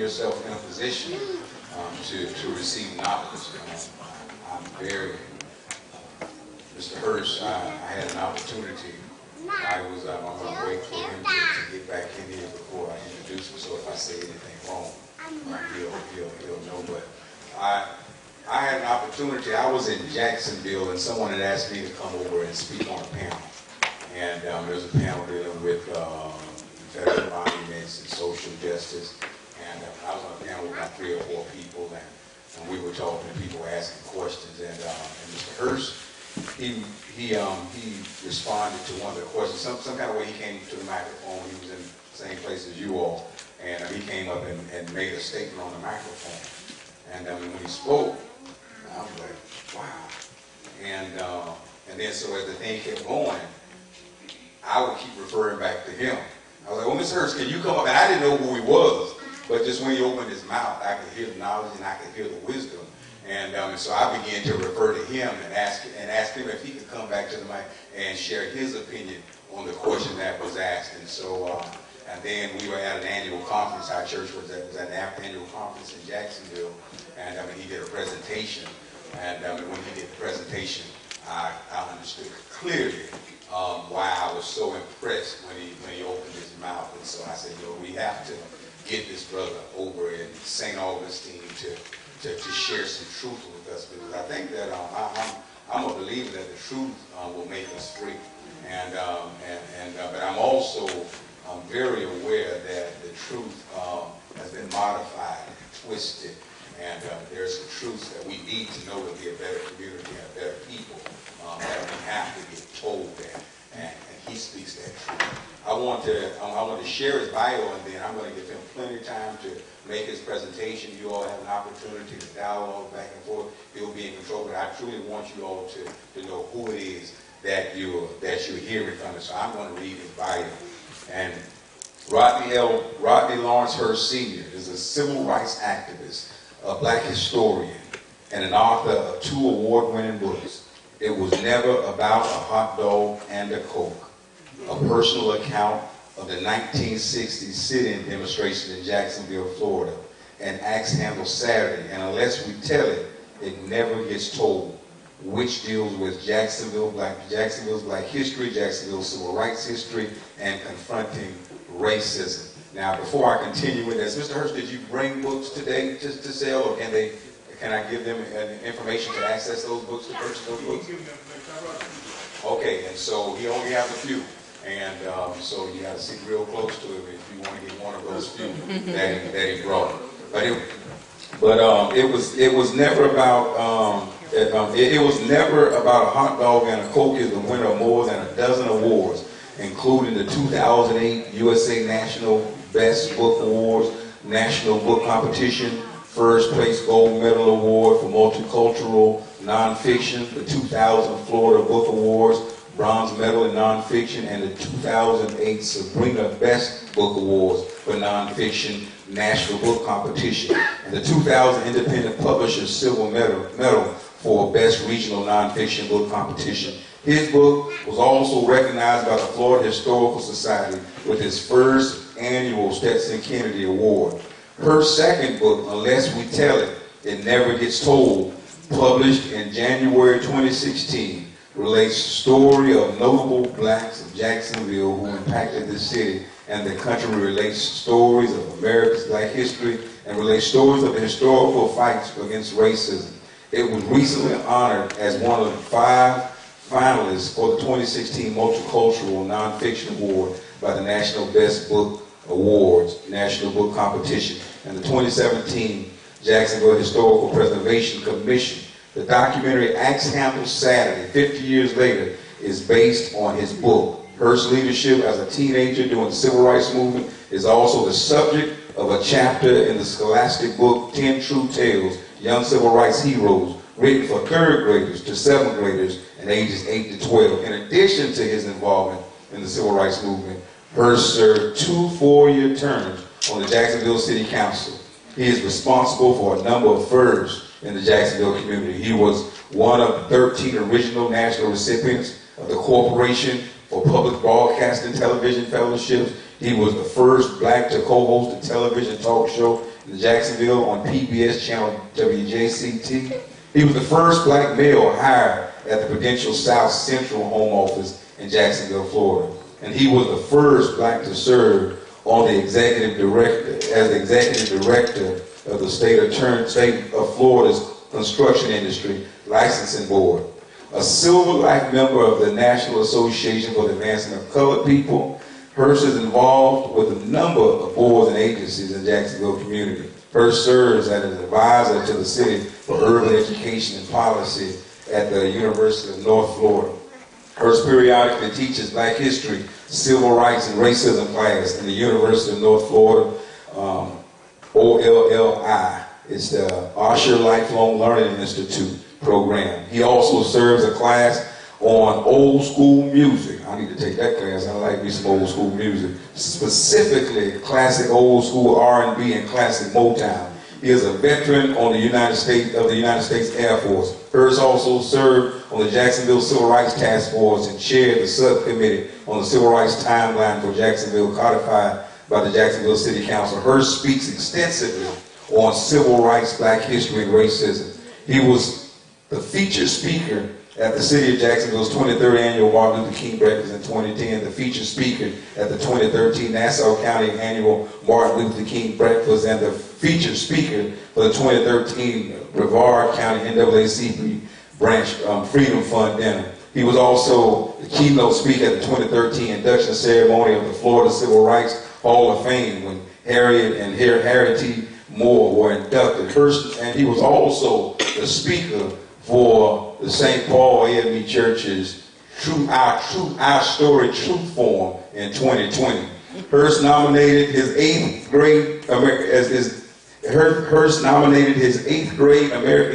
yourself in a position to receive knowledge. I'm very, Mr. Hurst, I had an opportunity. I'm going to wait for him to get back in here before I introduce him, so if I say anything wrong, he'll know. But I had an opportunity. I was in Jacksonville, and someone had asked me to come over and speak on a panel. And there was a panel dealing with federal monuments and social justice. And I was on a panel with about 3 or 4 people, and we were talking, and people were asking questions. And Mr. Hurst, he responded to one of the questions. Some kind of way he came to the microphone. He was in the same place as you all, and he came up and made a statement on the microphone. And when he spoke, I was like, wow. And then so as the thing kept going, I would keep referring back to him. I was like, well, Mr. Hurst, can you come up? And I didn't know who he was, but just when he opened his mouth, I could hear the knowledge and I could hear the wisdom. And so I began to refer to him and ask him if he could come back to the mic and share his opinion on the question that was asked. And so, and then we were at an annual conference. Our church was at an annual conference in Jacksonville, and he did a presentation. And when he did the presentation, I understood clearly why I was so impressed when he opened his mouth. And so I said, we have to get this brother over in St. Augustine to share some truth with us, because I think that I'm a believer that the truth will make us free. But I'm also very aware that the truth has been modified, twisted, and there's some truths that we need to know to be a better community and a better people, that we have to get told that, and he speaks that truth. I want to share his bio, and then I'm going to give him plenty of time to make his presentation. You all have an opportunity to dialogue back and forth. He'll be in control, but I truly want you all to know who it is that you're hearing from us. So I'm going to read his bio. And Rodney Lawrence Hurst Sr. is a civil rights activist, a black historian, and an author of 2 award-winning books. It Was Never About a Hot Dog and a Coke, a personal account of the 1960s sit-in demonstration in Jacksonville, Florida, and Axe Handle Saturday, and unless we tell it, it never gets told, which deals with Jacksonville's black history, Jacksonville's civil rights history, and confronting racism. Now, before I continue with this, Mr. Hurst, did you bring books today to sell, or can I give them information to access those books, to purchase those books? Okay, and so he only has a few. And so you got to sit real close to him if you want to get one of those few that he brought. But it was never about it was never about a hot dog and a Coke is the winner of more than a dozen awards, including the 2008 USA National Best Book Awards, National Book Competition, First Place Gold Medal Award for Multicultural Nonfiction, the 2000 Florida Book Awards, Bronze Medal in Nonfiction, and the 2008 Sabrina Best Book Awards for Nonfiction National Book Competition, and the 2000 Independent Publishers Silver Medal for Best Regional Nonfiction Book Competition. His book was also recognized by the Florida Historical Society with his first annual Stetson Kennedy Award. Her second book, Unless We Tell It, It Never Gets Told, published in January 2016, relates the story of notable blacks of Jacksonville who impacted the city and the country, relates stories of America's black history, and relates stories of the historical fights against racism. It was recently honored as one of the 5 finalists for the 2016 Multicultural Nonfiction Award by the National Best Book Awards, National Book Competition, and the 2017 Jacksonville Historical Preservation Commission. The documentary Axe Handle Saturday, 50 years later, is based on his book. Hurst's leadership as a teenager during the Civil Rights Movement is also the subject of a chapter in the scholastic book 10 True Tales, Young Civil Rights Heroes, written for 3rd graders to 7th graders and ages 8 to 12. In addition to his involvement in the Civil Rights Movement, Hurst served 2 4-year terms on the Jacksonville City Council. He is responsible for a number of firsts in the Jacksonville community. He was one of 13 original national recipients of the Corporation for Public Broadcasting Television Fellowships. He was the first black to co-host a television talk show in Jacksonville on PBS channel WJCT. He was the first black male hired at the Prudential South Central Home Office in Jacksonville, Florida. And he was the first black to serve on the executive director, as the executive director of the state of Florida's construction industry licensing board. A Silver Life member of the National Association for the Advancement of Colored People, Hurst is involved with a number of boards and agencies in the Jacksonville community. Hurst serves as an advisor to the city for urban education and policy at the University of North Florida. Hurst periodically teaches Black history, civil rights, and racism class in the University of North Florida, OLLI. It's the Osher Lifelong Learning Institute program. He also serves a class on old school music. I need to take that class. I like me some old school music, specifically classic old school R&B and classic Motown. He is a veteran on the United States Air Force. Hurst also served on the Jacksonville Civil Rights Task Force and chaired the subcommittee on the Civil Rights Timeline for Jacksonville, codified by the Jacksonville City Council. Hurst speaks extensively on civil rights, Black history, and racism. He was the featured speaker at the City of Jacksonville's 23rd Annual Martin Luther King Breakfast in 2010, the featured speaker at the 2013 Nassau County Annual Martin Luther King Breakfast, and the featured speaker for the 2013 Brevard County NAACP Branch Freedom Fund Dinner. He was also the keynote speaker at the 2013 induction ceremony of the Florida Civil Rights Hall of Fame when Harriet and Harriet Moore were inducted. Hurst, and he was also the speaker for the St. Paul AME Church's Our Story Truth Forum in 2020. Hurst nominated his eighth grade American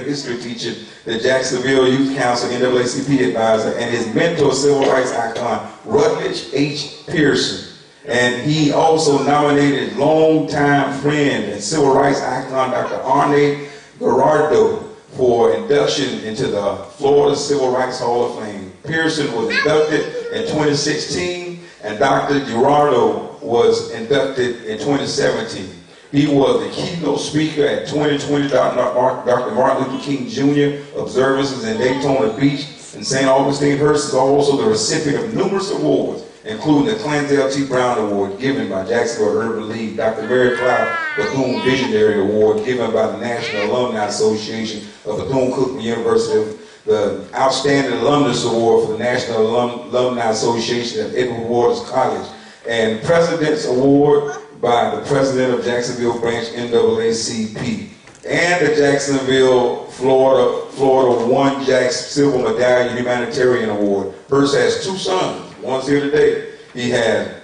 history teacher, the Jacksonville Youth Council NAACP advisor, and his mentor, civil rights icon, Rutledge H. Pearson. And he also nominated longtime friend and civil rights icon, Dr. Arne Gerardo, for induction into the Florida Civil Rights Hall of Fame. Pearson was inducted in 2016, and Dr. Gerardo was inducted in 2017. He was the keynote speaker at 2020 Dr. Martin Luther King Jr. observances in Daytona Beach and St. Augustine. Hurst is also the recipient of numerous awards, including the Clarence L. T. Brown Award given by Jacksonville Urban League, Dr. Mary Cloud Bethune Visionary Award given by the National Alumni Association of Bethune-Cookman University, the Outstanding Alumnus Award for the National Alumni Association of Edward Waters College, and President's Award by the President of Jacksonville Branch NAACP, and the Jacksonville, Florida One Jacks Silver Medallion Humanitarian Award. Hurst has two sons. One's here today. He had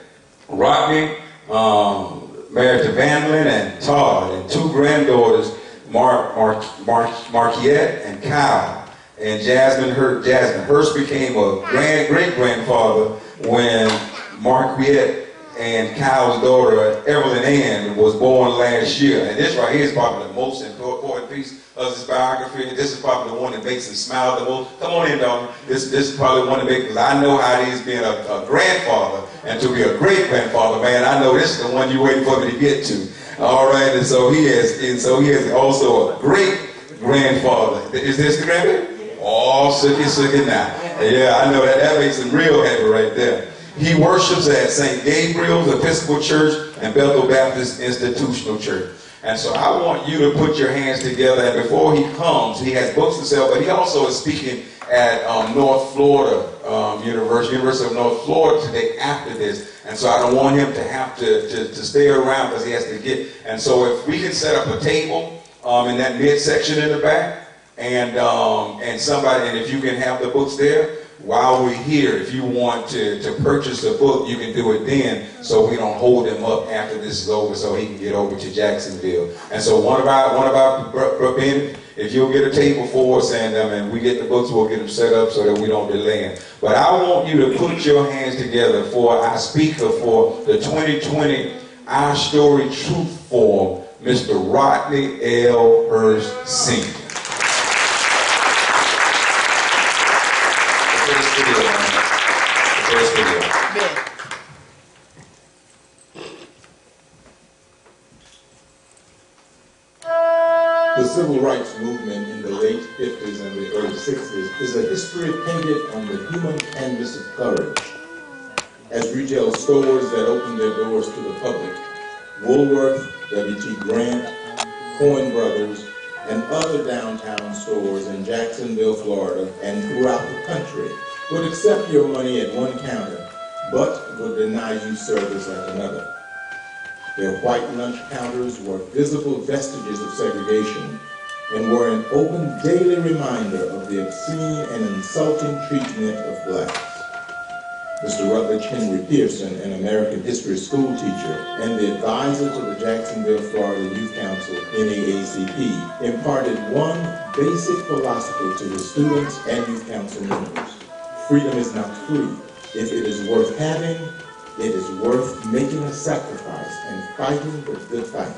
Rodney, married to Vanlin and Todd, and two granddaughters, Marquiette and Kyle. And Jasmine. Hurst became a great-grandfather when Marquiette and Kyle's daughter, Evelyn Ann, was born last year. And this right here is probably the most important piece of his biography. This is probably the one that makes him smile the most. Come on in, dog. This is probably the one that makes, because I know how it is being a grandfather, and to be a great-grandfather, man, I know this is the one you're waiting for me to get to. All right, and so he is also a great-grandfather. Is this the grandbaby? Oh, sookie now. Yeah, I know that makes him real happy right there. He worships at St. Gabriel's Episcopal Church and Bethel Baptist Institutional Church. And so I want you to put your hands together, and before he comes, he has books to sell, but he also is speaking at North Florida University of North Florida today after this. And so I don't want him to have to stay around because he has to get. And so if we can set up a table in that midsection in the back, and if you can have the books there, while we're here, if you want to purchase a book, you can do it then, so we don't hold him up after this is over, so he can get over to Jacksonville. And so one of our men, if you'll get a table for us and we get the books, we'll get them set up so that we don't delay them. But I want you to put your hands together for our speaker for the 2020 Our Story Truth Forum, Mr. Rodney L. Hurst Sr. The civil rights movement in the late 50s and the early 60s is a history painted on the human canvas of courage. As retail stores that opened their doors to the public, Woolworth, W.T. Grant, Coen Brothers, and other downtown stores in Jacksonville, Florida, and throughout the country would accept your money at one counter, but would deny you service at another. Their white lunch counters were visible vestiges of segregation and were an open daily reminder of the obscene and insulting treatment of blacks. Mr. Rutledge Henry Pearson, an American history school teacher and the advisor to the Jacksonville, Florida Youth Council, NAACP, imparted one basic philosophy to his students and youth council members. Freedom is not free. If it is worth having, it is worth making a sacrifice and fighting the good fight.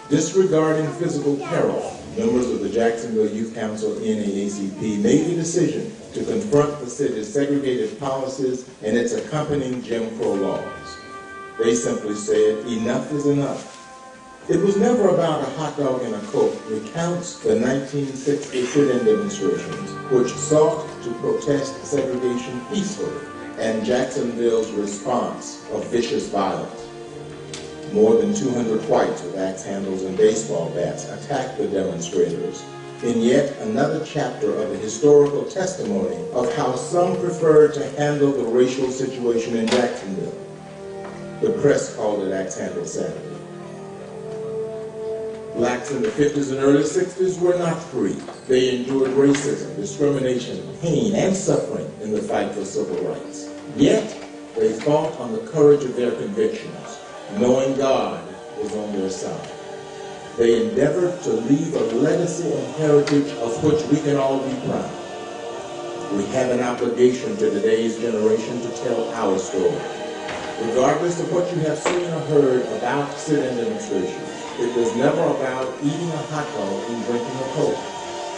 Disregarding physical peril, members of the Jacksonville Youth Council NAACP made the decision to confront the city's segregated policies and its accompanying Jim Crow laws. They simply said, enough is enough. It was never about a hot dog and a Coke recounts the 1960 sit-in demonstrations, which sought to protest segregation peacefully, and Jacksonville's response of vicious violence. More than 200 whites with axe handles and baseball bats attacked the demonstrators in yet another chapter of the historical testimony of how some preferred to handle the racial situation in Jacksonville. The press called it Axe Handle Saturday. Blacks in the 50s and early 60s were not free. They endured racism, discrimination, pain, and suffering in the fight for civil rights. Yet, they fought on the courage of their convictions, knowing God was on their side. They endeavored to leave a legacy and heritage of which we can all be proud. We have an obligation to today's generation to tell our story. Regardless of what you have seen or heard about sit-in demonstrations, it was never about eating a hot dog and drinking a Coke.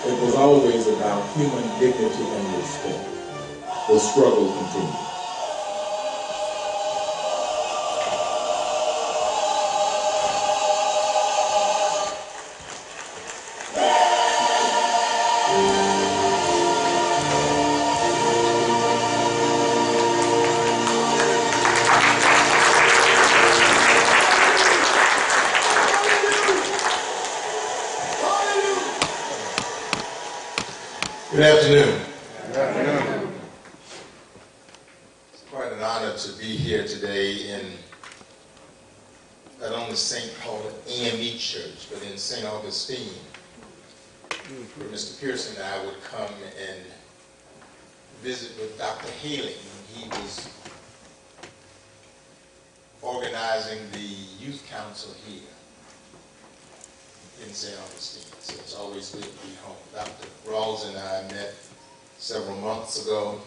It was always about human dignity and respect. The struggle continues. Good afternoon. Good afternoon. It's quite an honor to be here today in not only St. Paul AME Church, but in St. Augustine, where Mr. Pearson and I would come and visit with Dr. Haley when he was organizing the youth council here in St. Augustine. So it's always good to be home. Dr. Rawls and I met several months ago.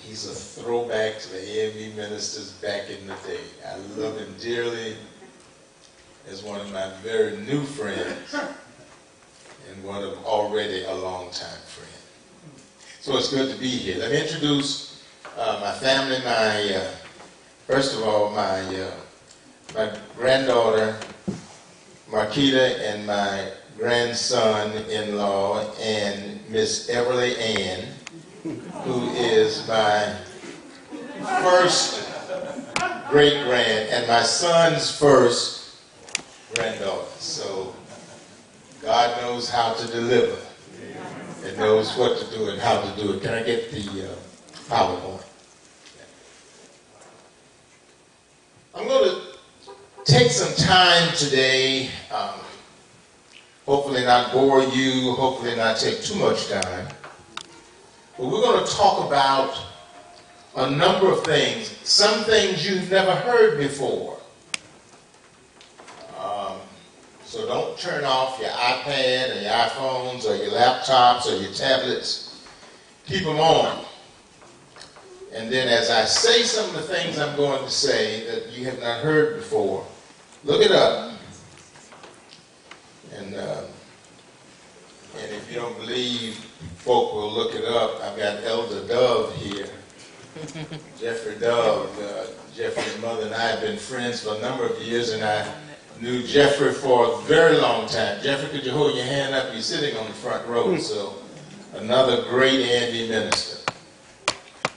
He's a throwback to the AME ministers back in the day. I love him dearly as one of my very new friends and one of already a long-time friend. So it's good to be here. Let me introduce my family. First of all, my granddaughter, Marquita, and my grandson-in-law, and Miss Everly Ann, who is my first great-grand and my son's first granddaughter. So God knows how to deliver and knows what to do and how to do it. Can I get the PowerPoint? I'm going to take some time today, hopefully not bore you, hopefully not take too much time, but we're going to talk about a number of things, some things you've never heard before. So don't turn off your iPad or your iPhones or your laptops or your tablets. Keep them on. And then as I say some of the things I'm going to say that you have not heard before, look it up. And if you don't believe folk will look it up, I've got Elder Dove here. Jeffrey Dove. Jeffrey's mother and I have been friends for a number of years, and I knew Jeffrey for a very long time. Jeffrey, could you hold your hand up? You're sitting on the front row, so another great Andy minister.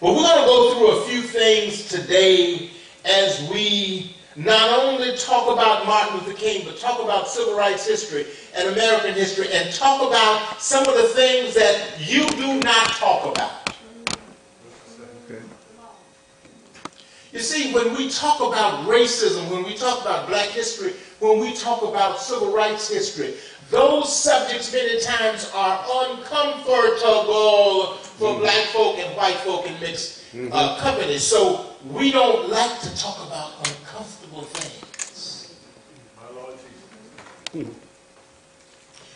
But we're going to go through a few things today as we not only talk about Martin Luther King, but talk about civil rights history and American history, and talk about some of the things that you do not talk about. You see, when we talk about racism, when we talk about black history, when we talk about civil rights history, those subjects many times are uncomfortable for black folk and white folk in mixed company. So we don't like to talk about uncomfortable things.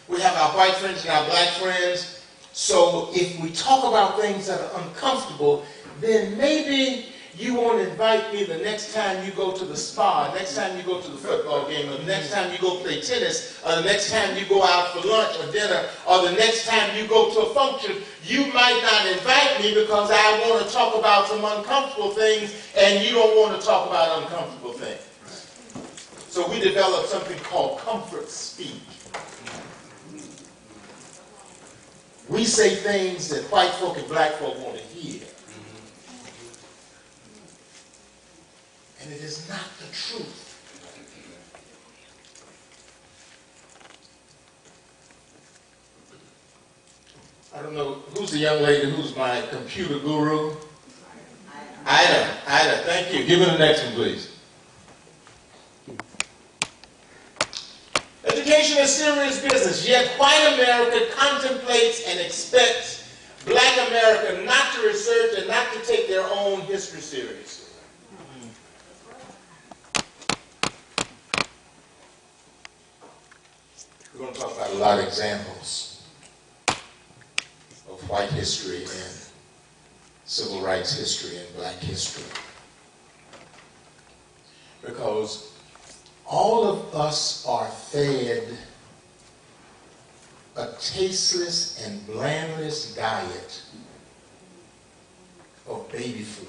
We have our white friends and our black friends. So if we talk about things that are uncomfortable, then maybe you won't invite me the next time you go to the spa, next time you go to the football game, or the next time you go play tennis, or the next time you go out for lunch or dinner, or the next time you go to a function. You might not invite me because I want to talk about some uncomfortable things, and you don't want to talk about uncomfortable things. So we developed something called comfort speech. We say things that white folk and black folk want to hear. And it is not the truth. I don't know, who's the young lady who's my computer guru? Ida, thank you. Give me the next one, please. Education is serious business, yet white America contemplates and expects black America not to research and not to take their own history seriously. We're going to talk about a lot of examples of white history and civil rights history and black history. Because all of us are fed a tasteless and blandless diet of baby food.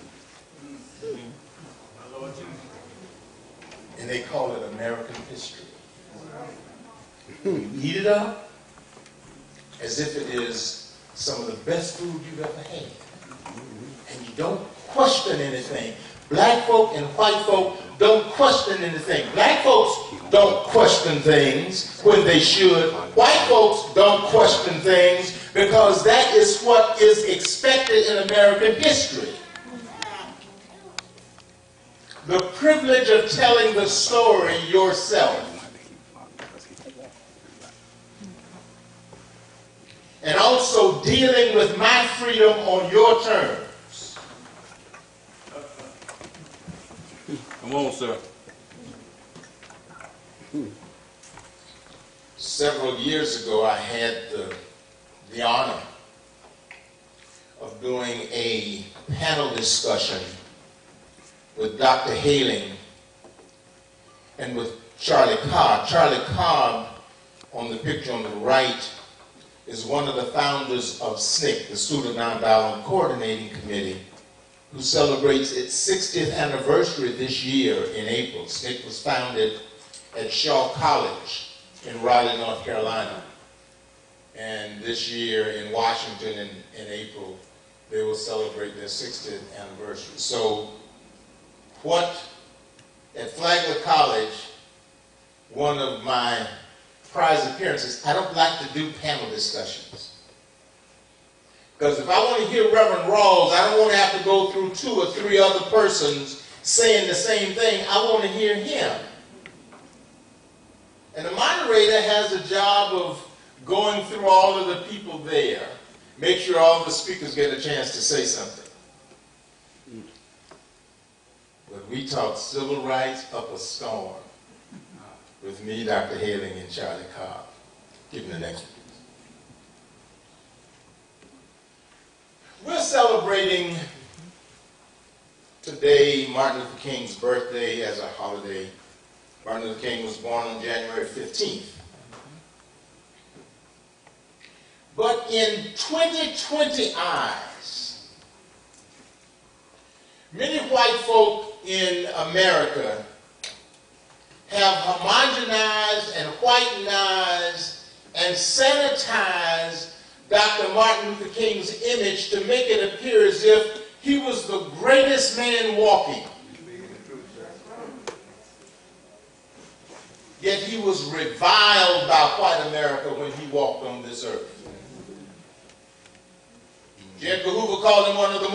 And they call it American history. You eat it up as if it is some of the best food you've ever had. And you don't question anything. Black folk and white folk don't question anything. Black folks don't question things when they should. White folks don't question things because that is what is expected in American history. The privilege of telling the story yourself. And also dealing with my freedom on your terms. Come on, sir. Several years ago, I had the honor of doing a panel discussion with Dr. Haling and with Charlie Cobb. Charlie Cobb, on the picture on the right, is one of the founders of SNCC, the Student Nonviolent Coordinating Committee, who celebrates its 60th anniversary this year in April. SNCC was founded at Shaw College in Raleigh, North Carolina. And this year in Washington in April, they will celebrate their 60th anniversary. So at Flagler College, one of my prize appearances, I don't like to do panel discussions. Because if I want to hear Reverend Rawls, I don't want to have to go through 2 or 3 other persons saying the same thing. I want to hear him. And the moderator has a job of going through all of the people there, make sure all the speakers get a chance to say something. But we talked civil rights up a storm with me, Dr. Haling, and Charlie Cobb. Give me the next one. We're celebrating today Martin Luther King's birthday as a holiday. Martin Luther King was born on January 15th. But in 2020 eyes, many white folk in America have homogenized and whitenized and sanitized Dr. Martin Luther King's image to make it appear as if he was the greatest man walking. Yet he was reviled by white America when he walked on this earth. J. Edgar Hoover called him one of the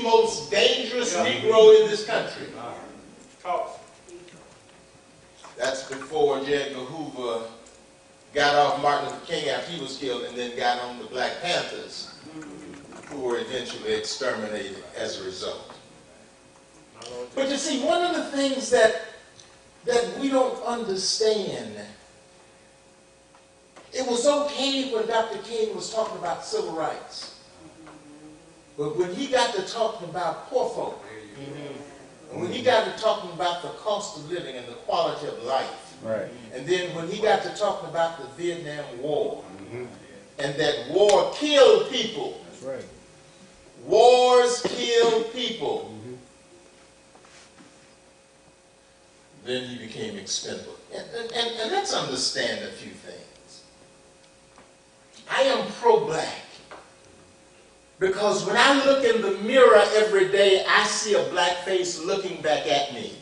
most dangerous Negro in this country. That's before J. Edgar Hoover got off Martin Luther King after he was killed and then got on the Black Panthers, who were eventually exterminated as a result. But you see, one of the things that we don't understand, it was okay when Dr. King was talking about civil rights. But when he got to talking about poor folk, and when he got to talking about the cost of living and the quality of life, right. And then when he got to talking about the Vietnam War, and that war killed people. That's right. Wars kill people. Then he became expendable. And let's understand a few things. I am pro-black because when I look in the mirror every day, I see a black face looking back at me.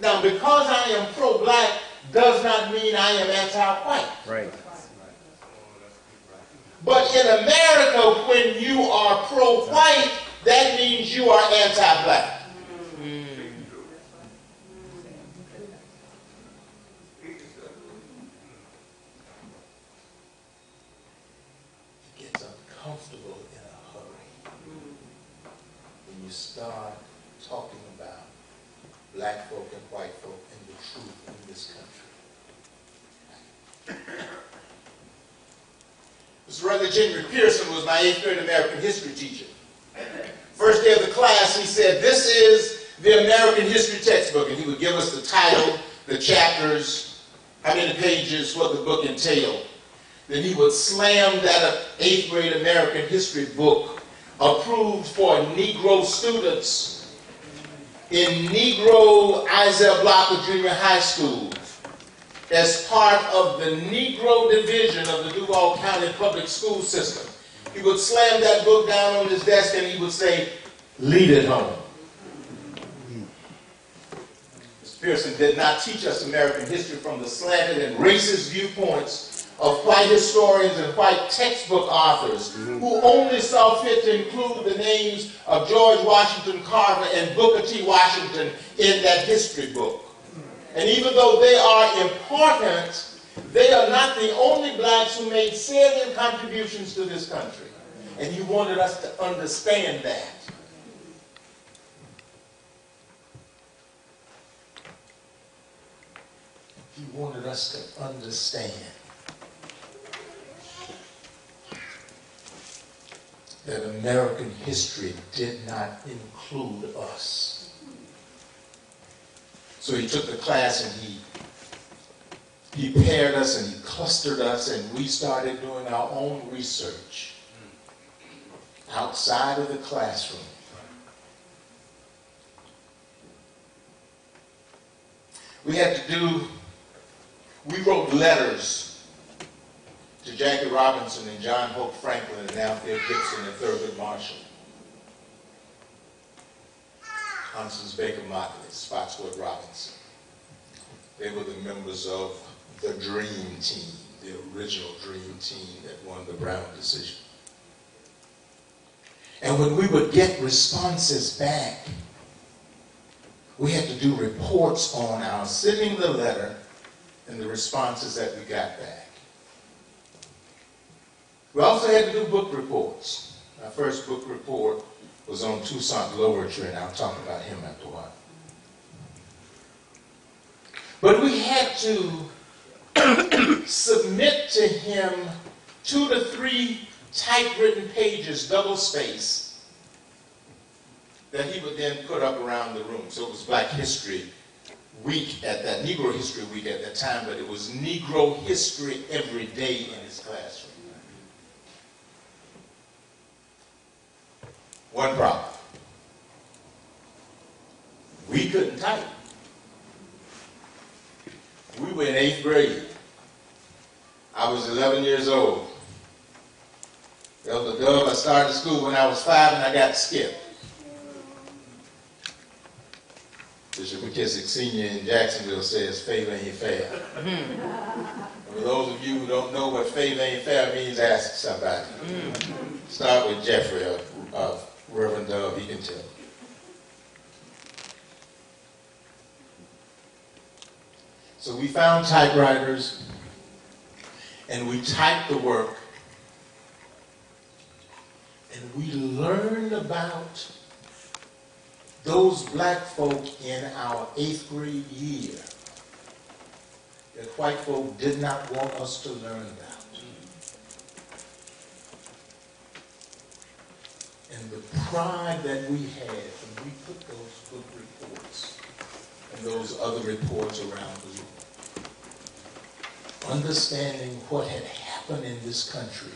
Now, because I am pro-black does not mean I am anti-white. Right. But in America, when you are pro-white, that means you are anti-black. It gets uncomfortable in a hurry when you start talking about black folk and white folk and the truth in this country. Mr. Rodney Jr. Pearson was my 8th grade American history teacher. First day of the class, he said, "This is the American history textbook," and he would give us the title, the chapters, how many pages, what the book entailed. Then he would slam that 8th grade American history book approved for Negro students in Negro Isaiah Blocker Junior High School as part of the Negro division of the Duval County Public School System. He would slam that book down on his desk and he would say, "Lead it home." Mr. Pearson did not teach us American history from the slanted and racist viewpoints of white historians and white textbook authors who only saw fit to include the names of George Washington Carver and Booker T. Washington in that history book. And even though they are important, they are not the only blacks who made salient contributions to this country. And he wanted us to understand that. He wanted us to understand that American history did not include us. So he took the class and he paired us and he clustered us and we started doing our own research outside of the classroom. We wrote letters to Jackie Robinson and John Hope Franklin and Althea Gibson and Thurgood Marshall, Constance Baker Motley, Spotswood Robinson. They were the members of the Dream Team, the original Dream Team that won the Brown decision. And when we would get responses back, we had to do reports on our sending the letter and the responses that we got back. We also had to do book reports. Our first book report was on Toussaint Louverture, and I'll talk about him after a while. But we had to submit to him 2 to 3 typewritten pages, double-spaced, that he would then put up around the room. So it was Black History Week at that, Negro History Week at that time, but it was Negro history every day in his classroom. One problem. We couldn't type. were in 8th grade. I was 11 years old. Elder Dove, I started school when I was 5 and I got skipped. Bishop McKissick Sr. in Jacksonville says, favor ain't fair. For those of you who don't know what favor ain't fair means, ask somebody. Start with Jeffrey of Reverend Dove, he can tell. So we found typewriters and we typed the work and we learned about those black folk in our 8th grade year that white folk did not want us to learn about. And the pride that we had when we put those book reports and those other reports around the world, understanding what had happened in this country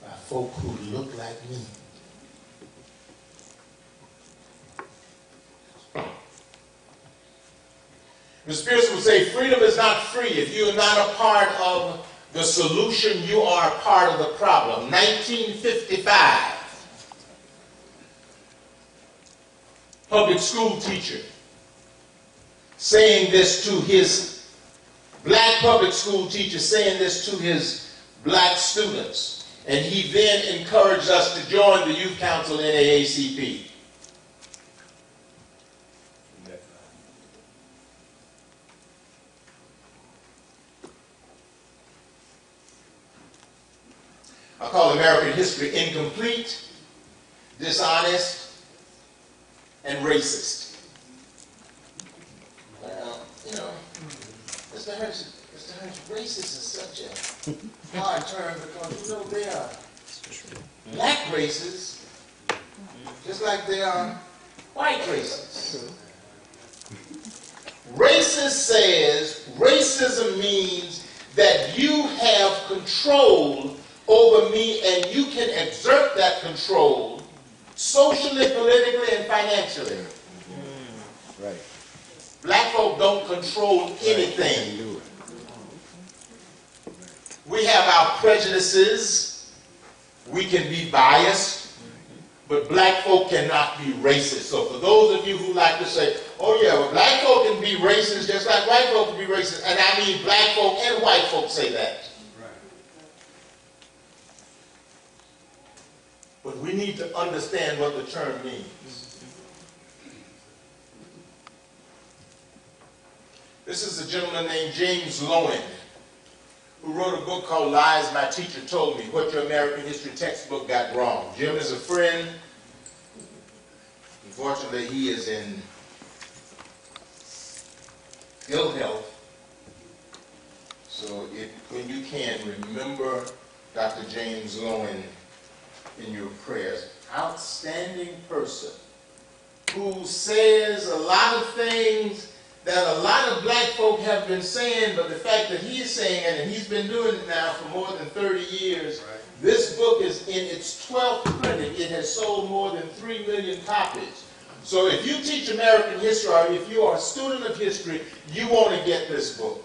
by folk who looked like me. Mr. Pearson would say, freedom is not free. If you are not a part of the solution, you are a part of the problem. 1955, public school teacher saying this to his black public school teacher, saying this to his black students. And he then encouraged us to join the Youth Council NAACP. I call American history incomplete, dishonest, and racist. Well, you know, Mr. Hurst, racist is such a hard term because, you know, they are black racists just like they are white racists. Racist says racism means that you have control over me and you can exert that control socially, politically, and financially. Right. Black folk don't control anything. We have our prejudices. We can be biased, but black folk cannot be racist. So for those of you who like to say, oh yeah, well, black folk can be racist just like white folk can be racist, and I mean black folk and white folk say that. But we need to understand what the term means. This is a gentleman named James Lowen, who wrote a book called Lies My Teacher Told Me, What Your American History Textbook Got Wrong. Jim is a friend. Unfortunately, he is in ill health. So when you can, remember Dr. James Lowen in your prayers. Outstanding person who says a lot of things that a lot of black folk have been saying, but the fact that he's saying it, and he's been doing it now for more than 30 years, right. This book is in its 12th printing. It has sold more than 3 million copies. So if you teach American history, or if you are a student of history, you want to get this book.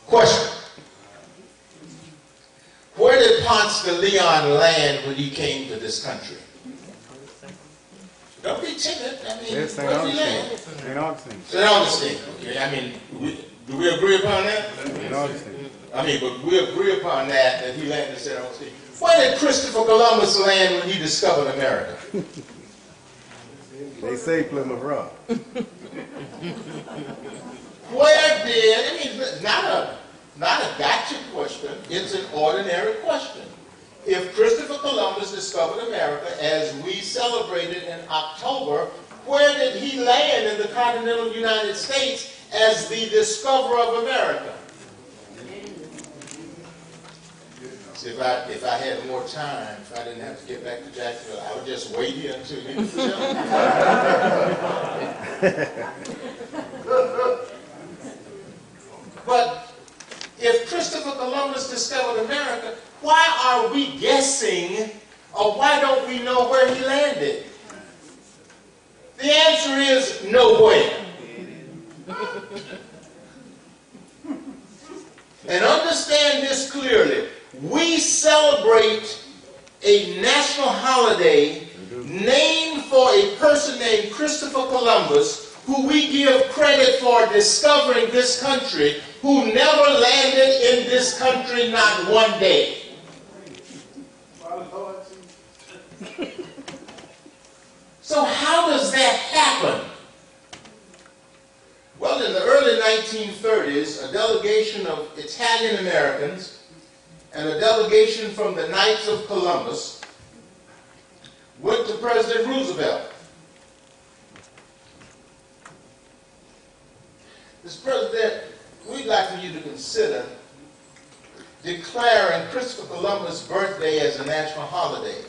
Question. Where did Ponce de Leon land when he came to this country? Don't be timid. I mean, St. where did he land? St. Augustine. St. Augustine. Okay, I mean, do we agree upon that? St. Augustine. I mean, but we agree upon that he landed in St. Augustine. Where did Christopher Columbus land when he discovered America? They say Plymouth Rock. Where did, I mean, not a gotcha question, it's an ordinary question. If Christopher Columbus discovered America as we celebrated in October, where did he land in the continental United States as the discoverer of America? See, if I had more time, if I didn't have to get back to Jacksonville, I would just wait here until you get the But if Christopher Columbus discovered America, why are we guessing, or why don't we know where he landed? The answer is nowhere. And understand this clearly. We celebrate a national holiday named for a person named Christopher Columbus, who we give credit for discovering this country, who never landed in this country not one day. So how does that happen? Well, in the early 1930s, a delegation of Italian Americans and a delegation from the Knights of Columbus went to President Roosevelt. Mr. President, we'd like for you to consider declaring Christopher Columbus' birthday as a national holiday.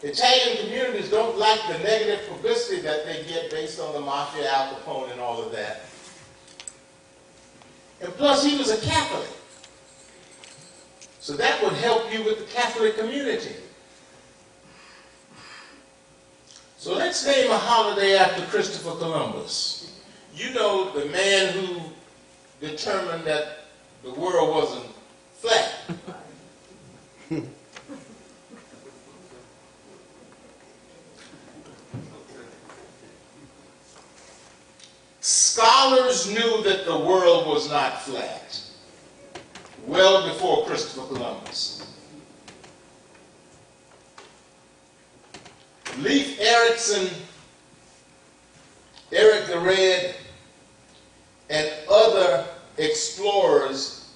Italian communities don't like the negative publicity that they get based on the mafia, Al Capone, and all of that. And plus, he was a Catholic. So that would help you with the Catholic community. So let's name a holiday after Christopher Columbus. You know, the man who determined that the world wasn't flat. Scholars knew that the world was not flat well before Christopher Columbus. Leif Erikson, Eric the Red, and other explorers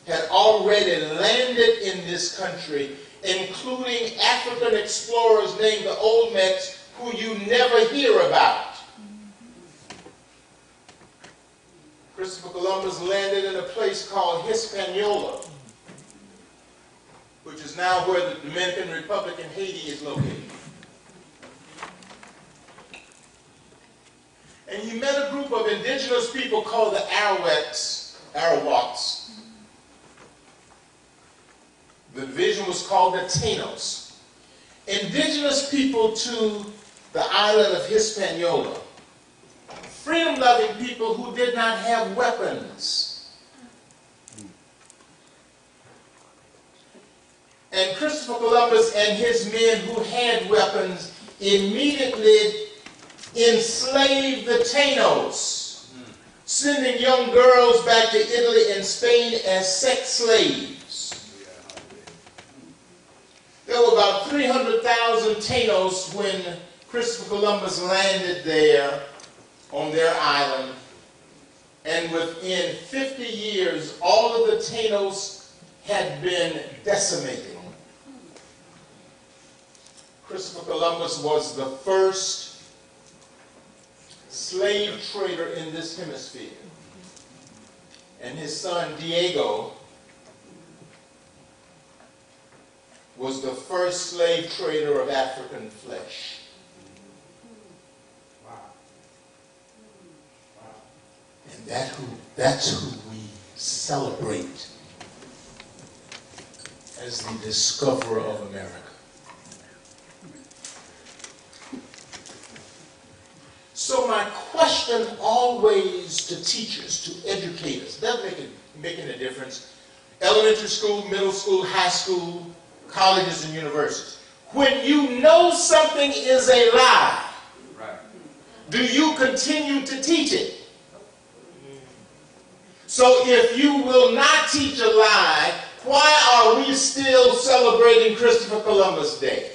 had already landed in this country, including African explorers named the Olmecs, who you never hear about. Christopher Columbus landed in a place called Hispaniola, which is now where the Dominican Republic and Haiti is located. And he met a group of indigenous people called the Arawaks. The division was called the Taínos. Indigenous people to the island of Hispaniola. Freedom-loving people who did not have weapons. And Christopher Columbus and his men who had weapons immediately enslaved the Taínos, sending young girls back to Italy and Spain as sex slaves. There were about 300,000 Taínos when Christopher Columbus landed there on their island, and within 50 years, all of the Taínos had been decimated. Christopher Columbus was the first slave trader in this hemisphere, and his son Diego was the first slave trader of African flesh. That's who we celebrate as the discoverer of America. So my question always to teachers, to educators, doesn't make any difference, elementary school, middle school, high school, colleges, and universities. When you know something is a lie, do you continue to teach it? So if you will not teach a lie, why are we still celebrating Christopher Columbus Day?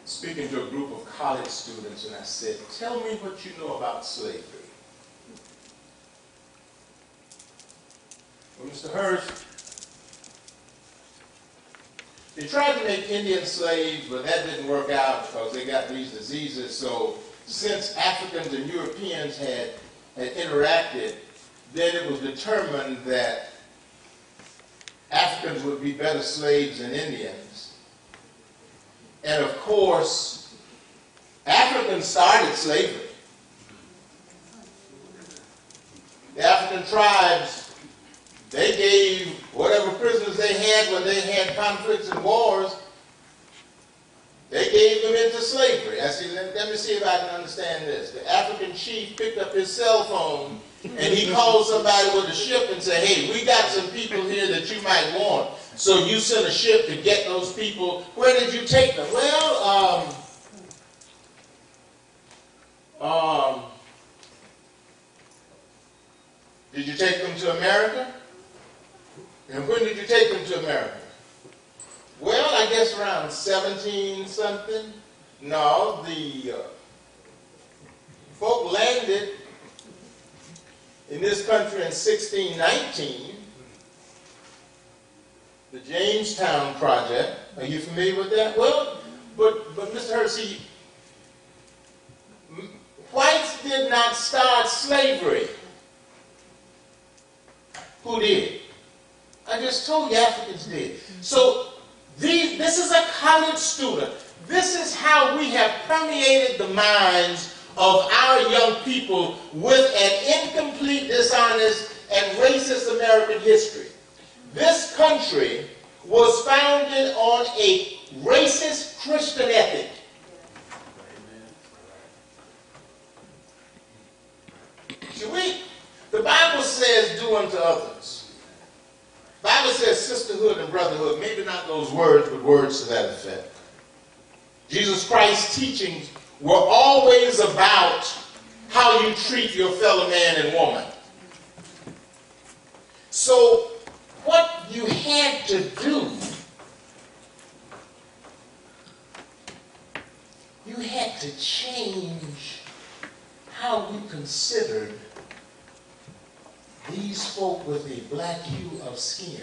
Speaking to a group of college students, and I said, tell me what you know about slavery. Well, Mr. Hurst, they tried to make Indian slaves, but that didn't work out because they got these diseases. So since Africans and Europeans had interacted, then it was determined that Africans would be better slaves than Indians. And of course, Africans started slavery. The African tribes, they gave whatever prisoners they had when they had conflicts and wars, they gave them into slavery. I see, let me see if I can understand this. The African chief picked up his cell phone and he called somebody with a ship and said, hey, we got some people here that you might want. So you sent a ship to get those people. Where did you take them? Well, did you take them to America? And when did you take them to America? Well, I guess around 17 something. No, the folk landed in this country in 1619. The Jamestown Project. Are you familiar with that? Well, but Mr. Hurst, whites did not start slavery. Who did? I just told you Africans did. So this is a college student. This is how we have permeated the minds of our young people with an incomplete, dishonest, and racist American history. This country was founded on a racist Christian ethic. See, the Bible says, do unto others. The Bible says sisterhood and brotherhood. Maybe not those words, but words to that effect. Jesus Christ's teachings were always about how you treat your fellow man and woman. So what you had to do, you had to change how we considered these folk with a black hue of skin.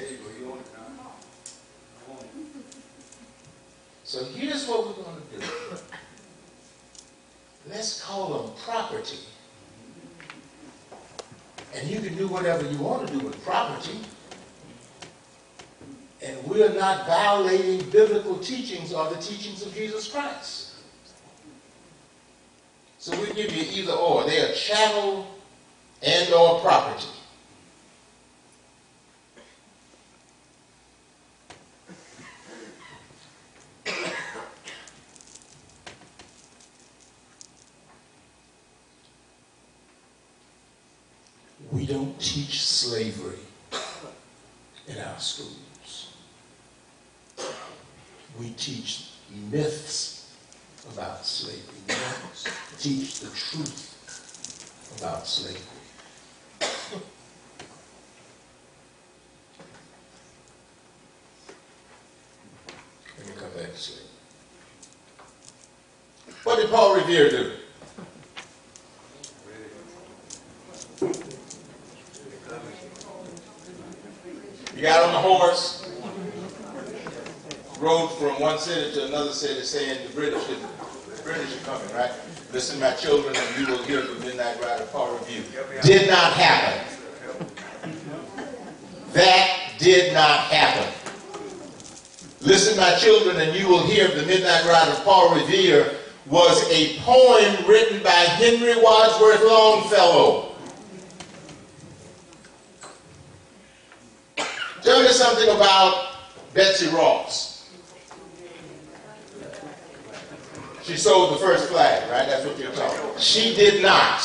So here's what we're going to do. Let's call them property. And you can do whatever you want to do with property. And we're not violating biblical teachings or the teachings of Jesus Christ. So we give you either or. They are chattel and or property. We don't teach slavery in our schools. We teach myths about slavery. We don't teach the truth about slavery. Let me come back to slavery. What did Paul Revere do? He got on a horse, rode from one city to another city saying the British are coming, right? Listen, my children, and you will hear the midnight ride of Paul Revere. Did not happen. That did not happen. Listen, my children, and you will hear the midnight ride of Paul Revere was a poem written by Henry Wadsworth Longfellow. Tell me something about Betsy Ross. She sold the first flag, right? That's what you're talking about. She did not.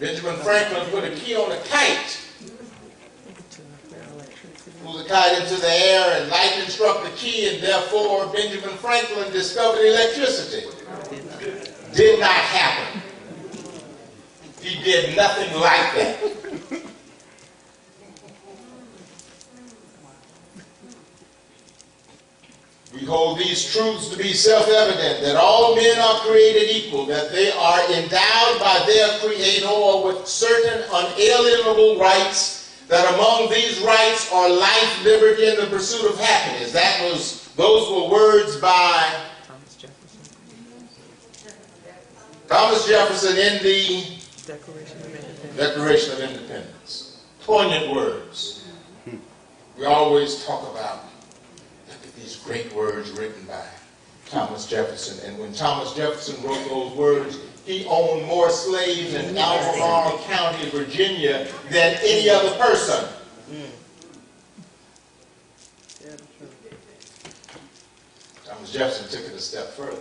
Benjamin Franklin put a key on a kite. Flew the kite into the air and lightning struck the key, and therefore Benjamin Franklin discovered electricity. Did not happen. He did nothing like that. We hold these truths to be self-evident, that all men are created equal, that they are endowed by their Creator with certain unalienable rights, that among these rights are life, liberty, and the pursuit of happiness. Those were words by Thomas Jefferson in the Declaration of Independence. Declaration of Independence. Poignant words. We always talk about these great words written by Thomas Jefferson. And when Thomas Jefferson wrote those words, he owned more slaves in Albemarle County, Virginia, than any other person. Thomas Jefferson took it a step further.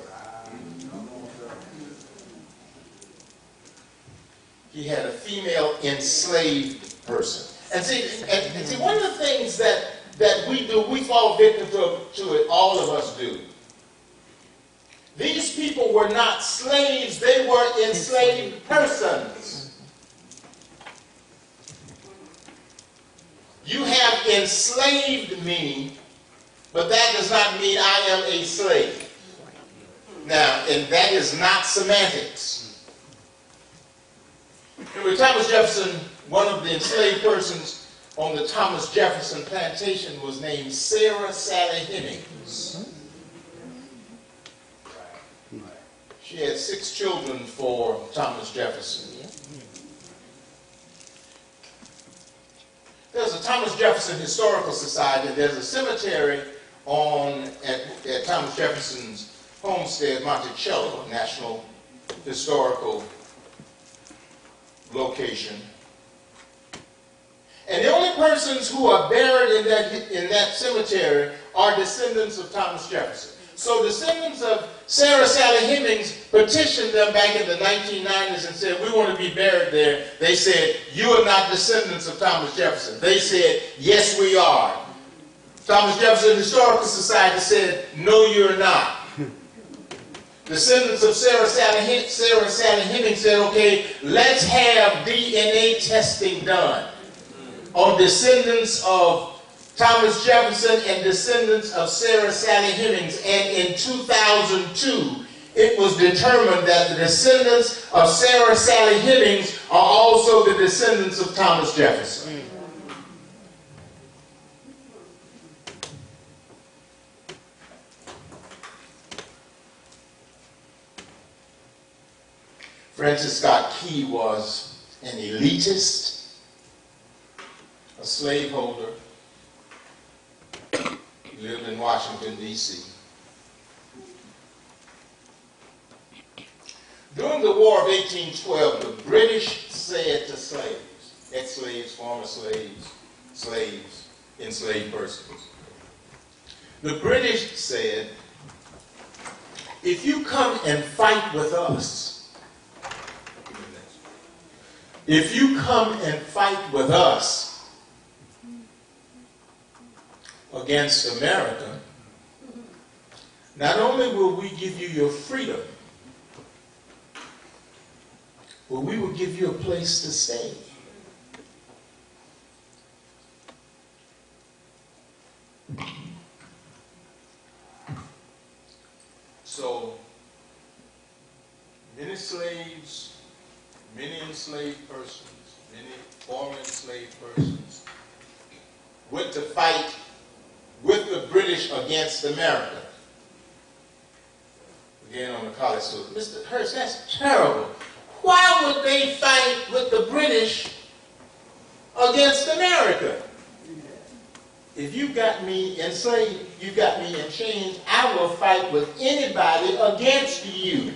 He had a female enslaved person. And see, one of the things that we do, we fall victim to it, all of us do. These people were not slaves, they were enslaved persons. You have enslaved me, but that does not mean I am a slave. Now, and that is not semantics. Remember, Thomas Jefferson, one of the enslaved persons on the Thomas Jefferson plantation, was named Sarah Sally Hemings. She had 6 children for Thomas Jefferson. There's a Thomas Jefferson Historical Society. There's a cemetery at Thomas Jefferson's homestead, Monticello, National Historical location. And the only persons who are buried in that cemetery are descendants of Thomas Jefferson. So descendants of Sarah Sally Hemings petitioned them back in the 1990s and said, we want to be buried there. They said, you are not descendants of Thomas Jefferson. They said, yes, we are. Thomas Jefferson Historical Society said, no, you're not. Descendants of Sarah Sally Hemings said, okay, let's have DNA testing done on descendants of Thomas Jefferson and descendants of Sarah Sally Hemings. And in 2002, it was determined that the descendants of Sarah Sally Hemings are also the descendants of Thomas Jefferson. Francis Scott Key was an elitist, a slaveholder. He lived in Washington, D.C. During the War of 1812, the British said to slaves, ex-slaves, former slaves, enslaved persons, the British said, if you come and fight with us, if you come and fight with us against America, not only will we give you your freedom, but we will give you a place to stay. So, many slaves, many enslaved persons, many former enslaved persons went to fight with the British against America. Again on the college student, Mr. Hurst, that's terrible. Why would they fight with the British against America? If you got me enslaved, you got me in chains, I will fight with anybody against you.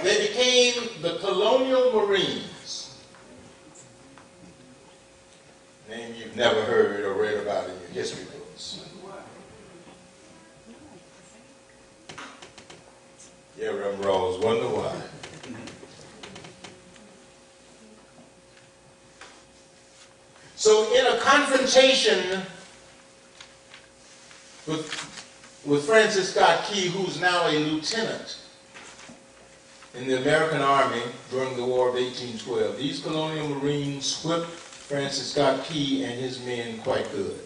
They became the Colonial Marines. Name you've never heard or read about in your history books. Yeah, Reverend Rawls, wonder why. So in a confrontation with Francis Scott Key, who's now a lieutenant in the American Army during the War of 1812, these Colonial Marines whipped Francis Scott Key and his men quite good.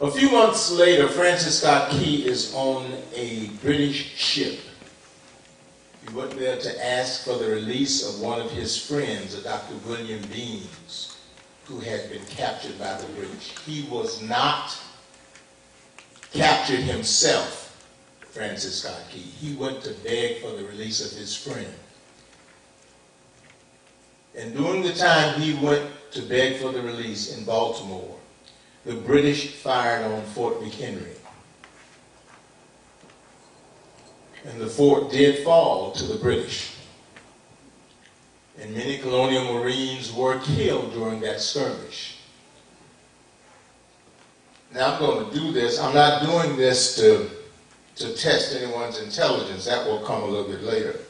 A few months later, Francis Scott Key is on a British ship. He went there to ask for the release of one of his friends, a Dr. William Beans, who had been captured by the British. He was not captured himself. Francis Scott Key. He went to beg for the release of his friend. And during the time he went to beg for the release in Baltimore, the British fired on Fort McHenry. And the fort did fall to the British. And many colonial Marines were killed during that skirmish. Now I'm going to do this. I'm not doing this to test anyone's intelligence. That will come a little bit later.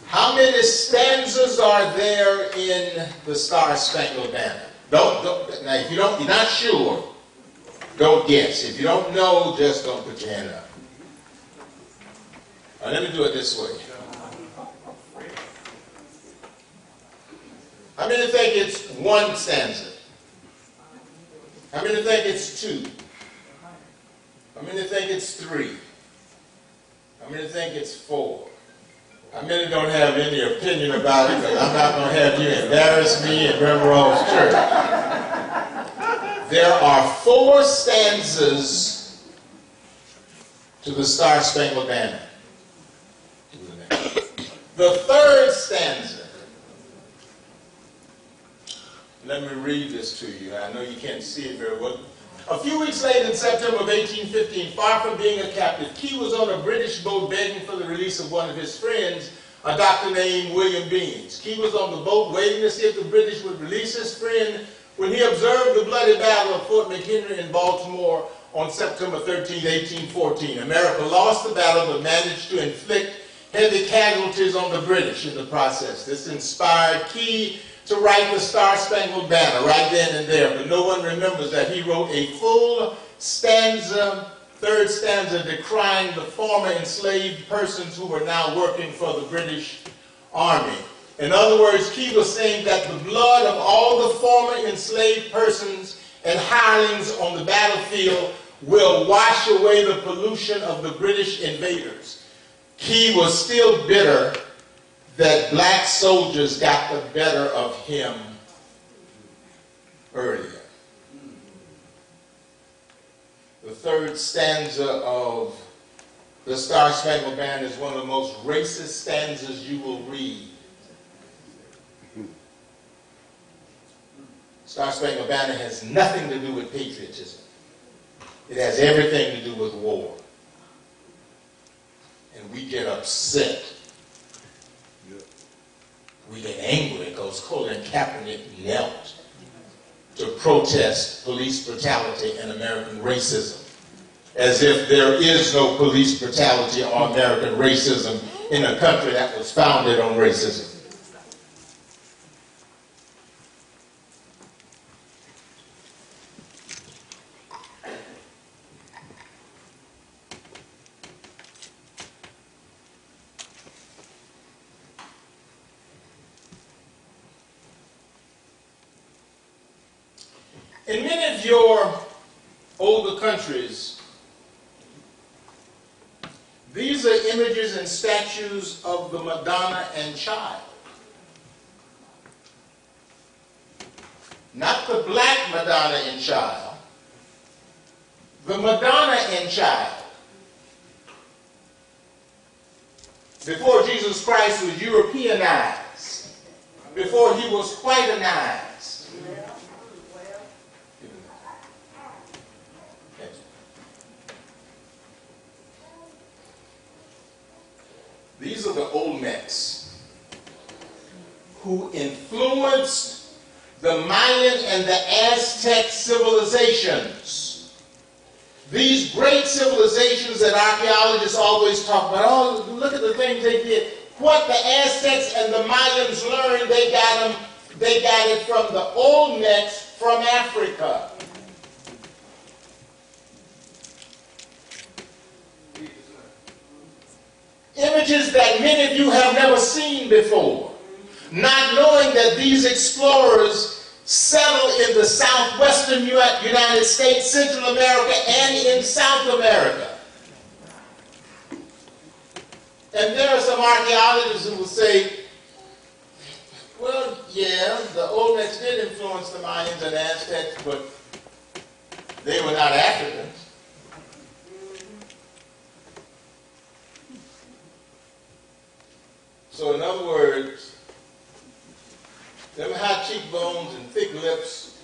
How many stanzas are there in the Star-Spangled Banner? Now, if you're not sure, don't guess. If you don't know, just don't put your hand up. Now, let me do it this way. How many think it's one stanza? How many think it's two? How many think it's three? How many think it's four? How many don't have any opinion about it? Because I'm not going to have you embarrass me in Reverend Rawls Church. There are 4 stanzas to the Star-Spangled Banner. The 3rd stanza. Let me read this to you. I know you can't see it very well. A few weeks later, in September of 1815, far from being a captive, Key was on a British boat begging for the release of one of his friends, a doctor named William Beans. Key was on the boat waiting to see if the British would release his friend when he observed the bloody battle of Fort McHenry in Baltimore on September 13, 1814. America lost the battle but managed to inflict heavy casualties on the British in the process. This inspired Key to write the Star-Spangled Banner right then and there, but no one remembers that he wrote a full stanza, 3rd stanza, decrying the former enslaved persons who were now working for the British Army. In other words, Key was saying that the blood of all the former enslaved persons and hirelings on the battlefield will wash away the pollution of the British invaders. Key was still bitter that black soldiers got the better of him earlier. The 3rd stanza of the Star-Spangled Banner is one of the most racist stanzas you will read. Star-Spangled Banner has nothing to do with patriotism. It has everything to do with war. And we get upset. We get angry because Colin Kaepernick knelt to protest police brutality and American racism, as if there is no police brutality or American racism in a country that was founded on racism. In many of your older countries, these are images and statues of the Madonna and Child. Not the black Madonna and Child, the Madonna and Child. Before Jesus Christ was Europeanized, before he was whitenized. These are the Olmecs who influenced the Mayan and the Aztec civilizations. These great civilizations that archaeologists always talk about, oh, look at the things they did. What the Aztecs and the Mayans learned, they got it from the Olmecs from Africa. Images that many of you have never seen before, not knowing that these explorers settled in the southwestern United States, Central America, and in South America. And there are some archaeologists who will say, well, yeah, the Olmecs did influence the Mayans and Aztecs, but they were not Africans. So in other words, them high cheekbones and thick lips,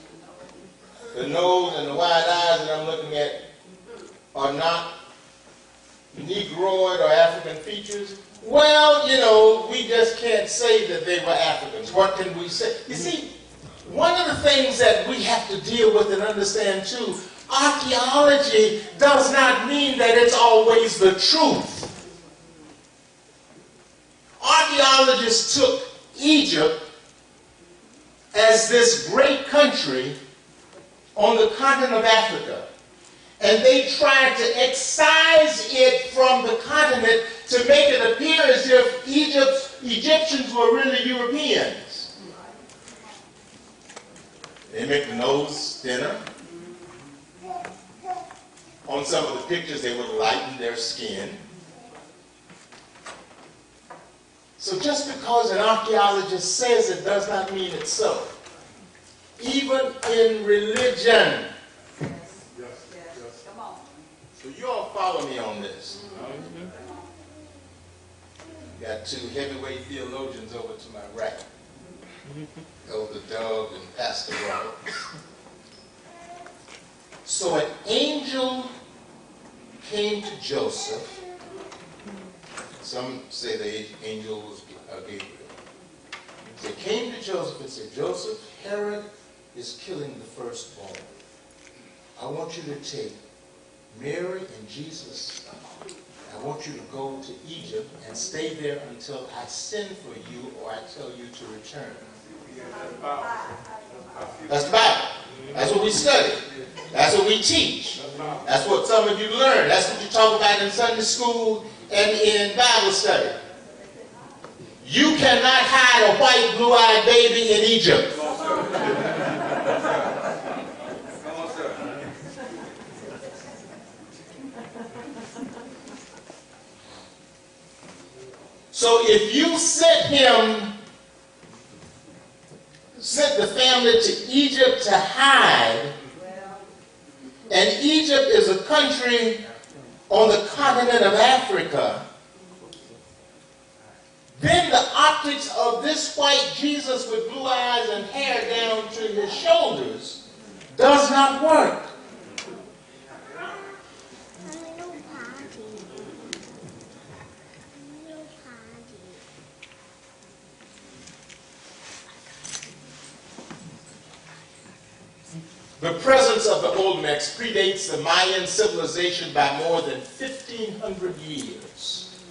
the nose and the wide eyes that I'm looking at are not Negroid or African features. Well, you know, we just can't say that they were Africans. What can we say? You see, one of the things that we have to deal with and understand too, archaeology does not mean that it's always the truth. Archaeologists took Egypt as this great country on the continent of Africa, and they tried to excise it from the continent to make it appear as if Egyptians were really Europeans. They make the nose thinner. On some of the pictures, they would lighten their skin. So just because an archaeologist says it does not mean it's so. Even in religion. So you all follow me on this. Got two heavyweight theologians over to my right. Elder Doug and Pastor Rawls. So an angel came to Joseph. Some say the angel was Gabriel. They came to Joseph and said, Joseph, Herod is killing the firstborn. I want you to take Mary and Jesus. I want you to go to Egypt and stay there until I send for you or I tell you to return. That's the Bible. That's what we study. That's what we teach. That's what some of you learn. That's what you talk about in Sunday school and in Bible study. You cannot hide a white, blue-eyed baby in Egypt. So if you sent the family to Egypt to hide, and Egypt is a country on the continent of Africa, then the optics of this white Jesus with blue eyes and hair down to his shoulders does not work. The presence of the Olmecs predates the Mayan civilization by more than 1,500 years,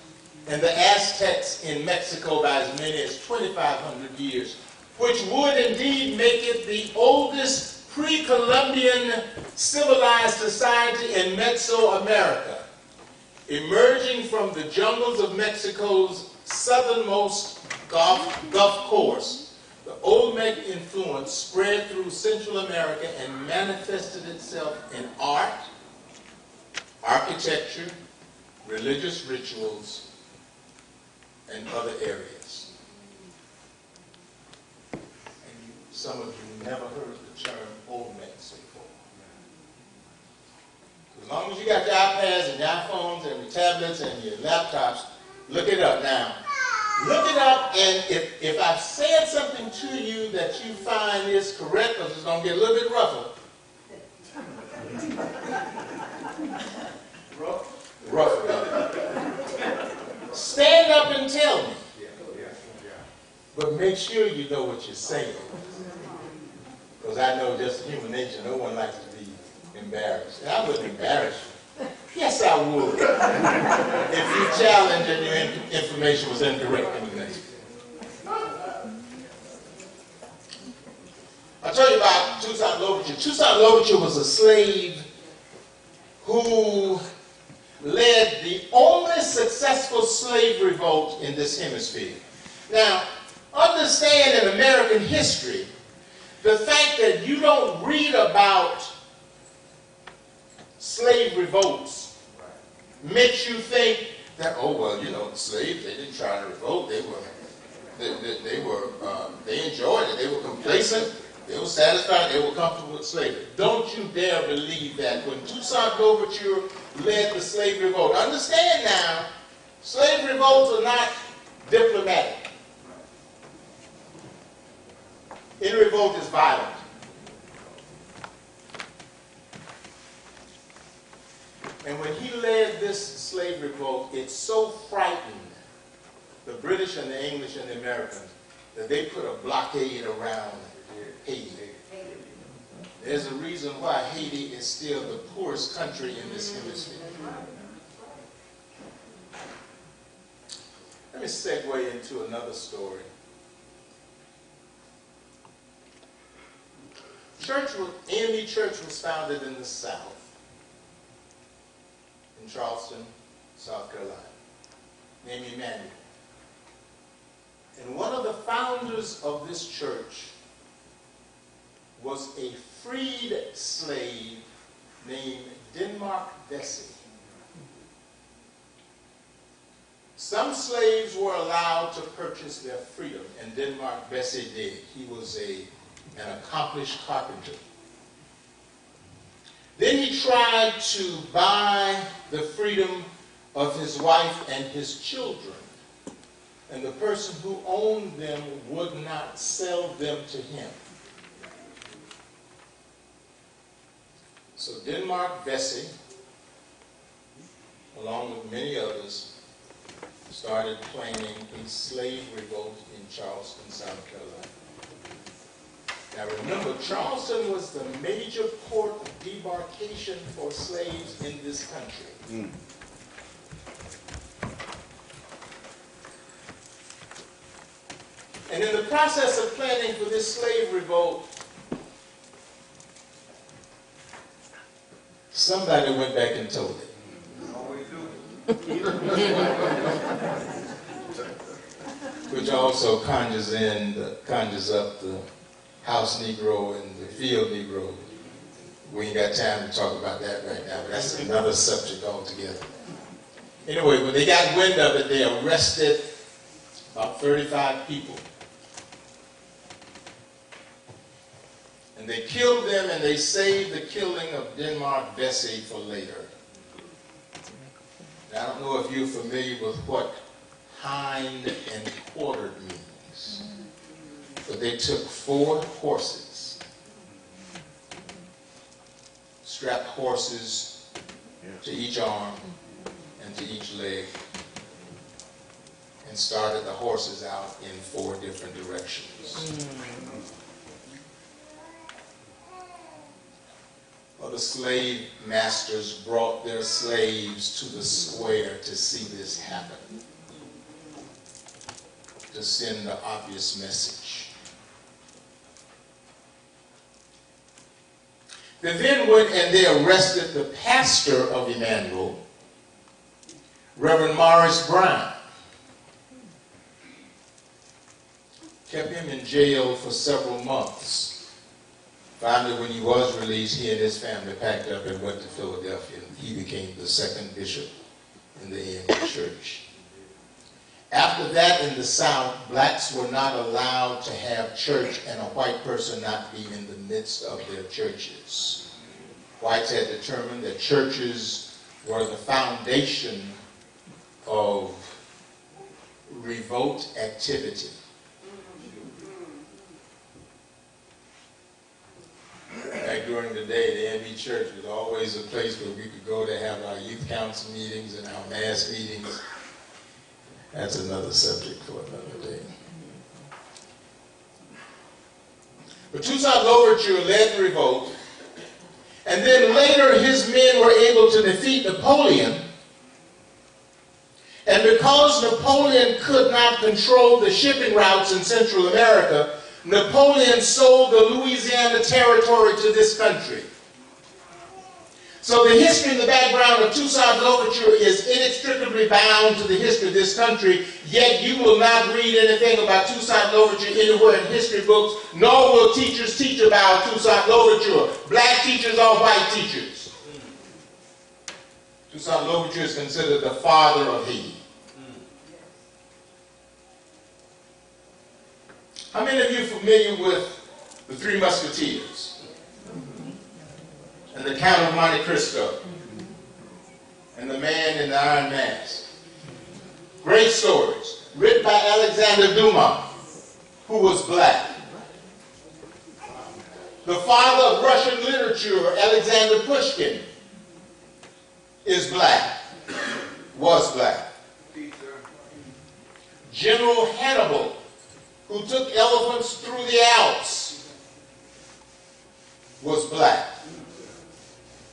and the Aztecs in Mexico by as many as 2,500 years, which would indeed make it the oldest pre-Columbian civilized society in Mesoamerica, emerging from the jungles of Mexico's southernmost Gulf coast. The Olmec influence spread through Central America and manifested itself in art, architecture, religious rituals, and other areas. And some of you never heard the term Olmecs before. As long as you got your iPads and your iPhones and your tablets and your laptops, look it up now. Look it up, and if I've said something to you that you find is correct, because it's going to get a little bit rougher. Rough. Stand up and tell me. But make sure you know what you're saying. Because I know just human nature, no one likes to be embarrassed. And I wouldn't embarrass you. Yes, I would. If you challenge and your information was incorrect. I'll tell you about Toussaint Louverture. Toussaint Louverture was a slave who led the only successful slave revolt in this hemisphere. Now, understand in American history, the fact that you don't read about slave revolts makes you think that, oh, well, you know, the slaves, they didn't try to revolt. They enjoyed it. They were complacent. They were satisfied. They were comfortable with slavery. Don't you dare believe that. When Toussaint Louverture led the slave revolt, understand now, slave revolts are not diplomatic. In revolt is violent. And when he led this slave revolt, it so frightened the British and the English and the Americans that they put a blockade around Haiti. There's a reason why Haiti is still the poorest country in this hemisphere. Let me segue into another story. AME Church was founded in the South, in Charleston, South Carolina, named Emmanuel. And one of the founders of this church was a freed slave named Denmark Vesey. Some slaves were allowed to purchase their freedom, and Denmark Vesey did. He was an accomplished carpenter. Then he tried to buy the freedom of his wife and his children, and the person who owned them would not sell them to him. So Denmark Vesey, along with many others, started planning a slave revolt in Charleston, South Carolina. Now remember, Charleston was the major port of debarkation for slaves in this country. And in the process of planning for this slave revolt, somebody went back and told it. Which also conjures up the house Negro and the field Negro. We ain't got time to talk about that right now, but that's another subject altogether. Anyway, when they got wind of it, they arrested about 35 people. And they killed them, and they saved the killing of Denmark Vesey for later. Now, I don't know if you're familiar with what hind and quartered means, but they took 4 horses, strapped horses to each arm and to each leg, and started the horses out in 4 different directions. Other slave masters brought their slaves to the square to see this happen, to send the obvious message. They then went and they arrested the pastor of Emmanuel, Reverend Morris Brown. Kept him in jail for several months. Finally, when he was released, he and his family packed up and went to Philadelphia. He became the 2nd bishop in the AME Church. After that, in the South, blacks were not allowed to have church and a white person not be in the midst of their churches. Whites had determined that churches were the foundation of revolt activity. Back during the day, the AME Church was always a place where we could go to have our youth council meetings and our mass meetings. That's another subject for another day. But Toussaint Louverture led the revolt, and then later his men were able to defeat Napoleon. And because Napoleon could not control the shipping routes in Central America, Napoleon sold the Louisiana Territory to this country. So the history and the background of Toussaint Louverture is inextricably bound to the history of this country, yet you will not read anything about Toussaint Louverture anywhere in history books, nor will teachers teach about Toussaint Louverture, black teachers or white teachers. Toussaint Louverture is considered the father of Haiti. How many of you are familiar with the Three Musketeers and the Count of Monte Cristo and the Man in the Iron Mask? Great stories. written by Alexander Dumas, who was black. The father of Russian literature, Alexander Pushkin, is black, was black. General Hannibal, who took elephants through the Alps, was black.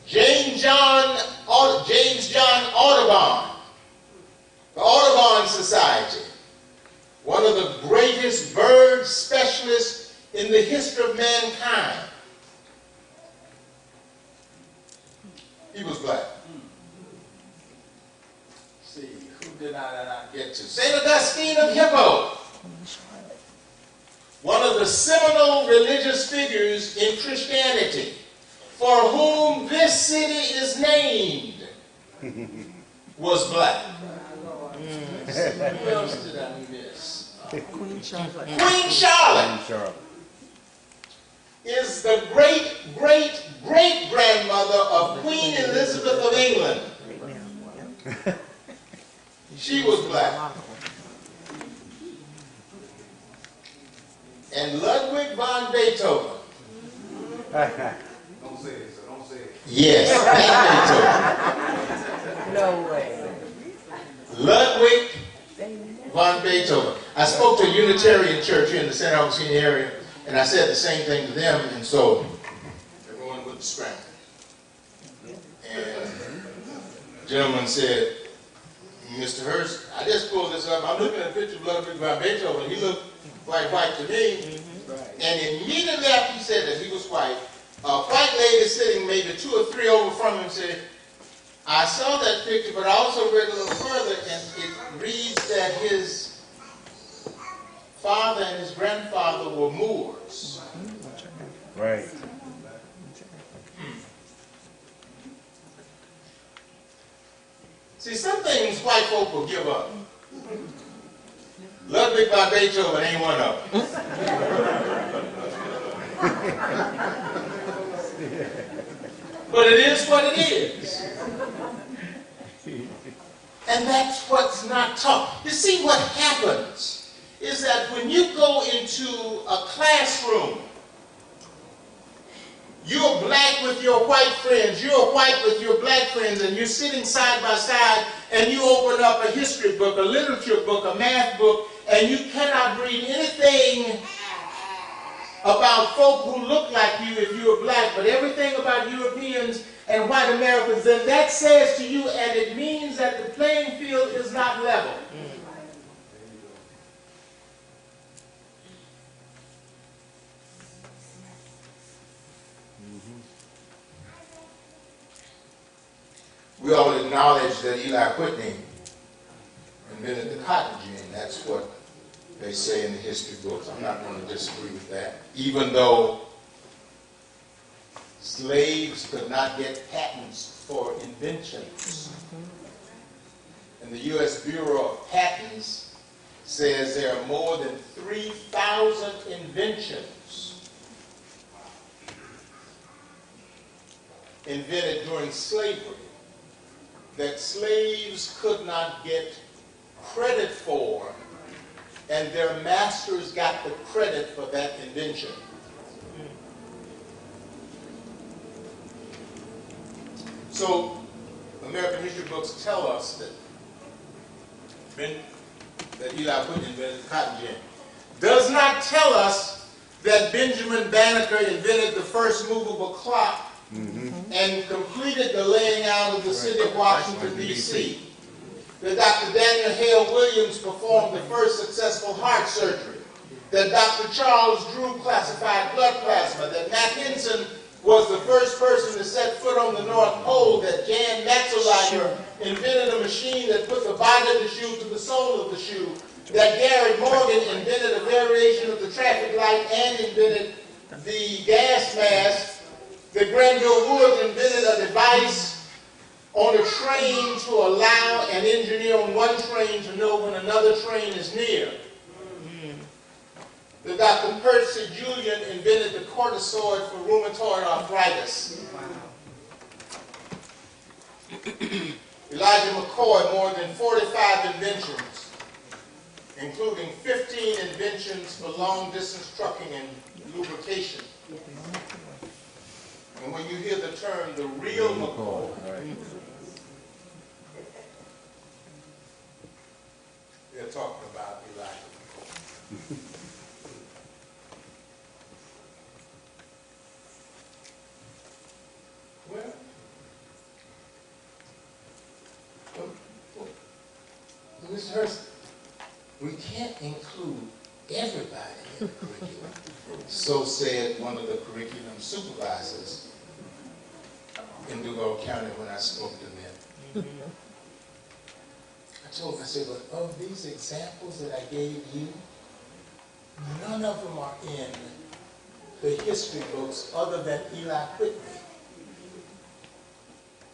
James John Audubon, the Audubon Society, one of the greatest bird specialists in the history of mankind. He was black. Let's see, who did I not get to? St. Augustine of Hippo, one of the seminal religious figures in Christianity, for whom this city is named, was black. Who else did I miss? Queen Charlotte. Queen Charlotte is the great-great-great-grandmother of Queen Elizabeth of England. She was black. And Ludwig von Beethoven. Don't say it, sir. Don't say it. Yes, that's Beethoven. No way. Ludwig von Beethoven. I spoke to a Unitarian church here in the St. Augustine area, and I said the same thing to them, and so everyone went to scramble. And the gentleman said, Mr. Hurst, I just pulled this up. I'm looking at a picture of Ludwig von Beethoven. He looked quite white to me. And immediately after he said that he was white, a white lady sitting maybe 2 or 3 over from him said, I saw that picture, but I also read a little further, and it reads that his father and his grandfather were Moors. Right. See, some things white folk will give up. Ludwig von Beethoven ain't one of them. But it is what it is. And that's what's not taught. You see, what happens is that when you go into a classroom, you're black with your white friends, you're white with your black friends, and you're sitting side by side, and you open up a history book, a literature book, a math book, and you cannot read anything about folk who look like you if you're black, but everything about Europeans and white Americans, then that says to you, and it means that the playing field is not level. We all acknowledge that Eli Whitney invented the cotton gin. That's what they say in the history books. I'm not going to disagree with that. Even though slaves could not get patents for inventions. And the U.S. Bureau of Patents says there are more than 3,000 inventions invented during slavery that slaves could not get credit for, and their masters got the credit for that invention. So, American history books tell us that Eli Whitney invented the cotton gin. Does not tell us that Benjamin Banneker invented the first movable clock and completed the laying out of the city of Washington, D.C. That Dr. Daniel Hale Williams performed the first successful heart surgery. That Dr. Charles Drew classified blood plasma. That Matt Henson was the first person to set foot on the North Pole. That Jan Metzelliger invented a machine that put the body of the shoe to the sole of the shoe. That Gary Morgan invented a variation of the traffic light and invented the gas mask. That Granville Woods invented a device on a train to allow an engineer on one train to know when another train is near. That Dr. Percy Julian invented the corticoid for rheumatoid arthritis. Elijah McCoy, more than 45 inventions. including 15 inventions for long-distance trucking and lubrication. And when you hear the term, the real McCoy, they're talking about Elijah McCoy. Well, Mr. Hurst, we can't include everybody in the curriculum. So said one of the curriculum supervisors in Duval County when I spoke to them. I told him, I said, but of these examples that I gave you, none of them are in the history books other than Eli Whitney.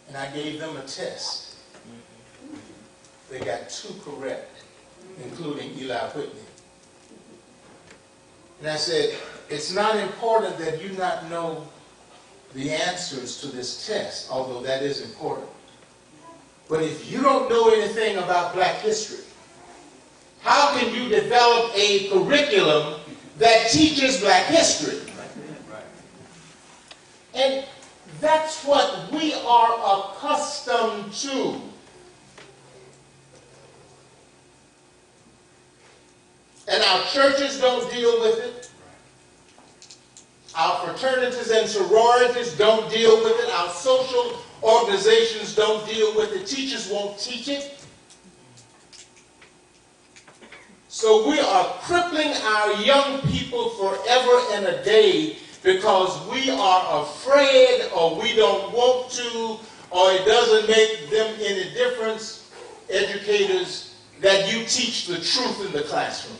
And I gave them a test. They got 2 correct, including Eli Whitney. And I said, it's not important that you not know the answers to this test, although that is important. But if you don't know anything about black history, how can you develop a curriculum that teaches black history? And that's what we are accustomed to. And our churches don't deal with it. Our fraternities and sororities don't deal with it. Our social organizations don't deal with it. Teachers won't teach it. So we are crippling our young people forever and a day because we are afraid, or we don't want to, or it doesn't make them any difference, educators, that you teach the truth in the classroom.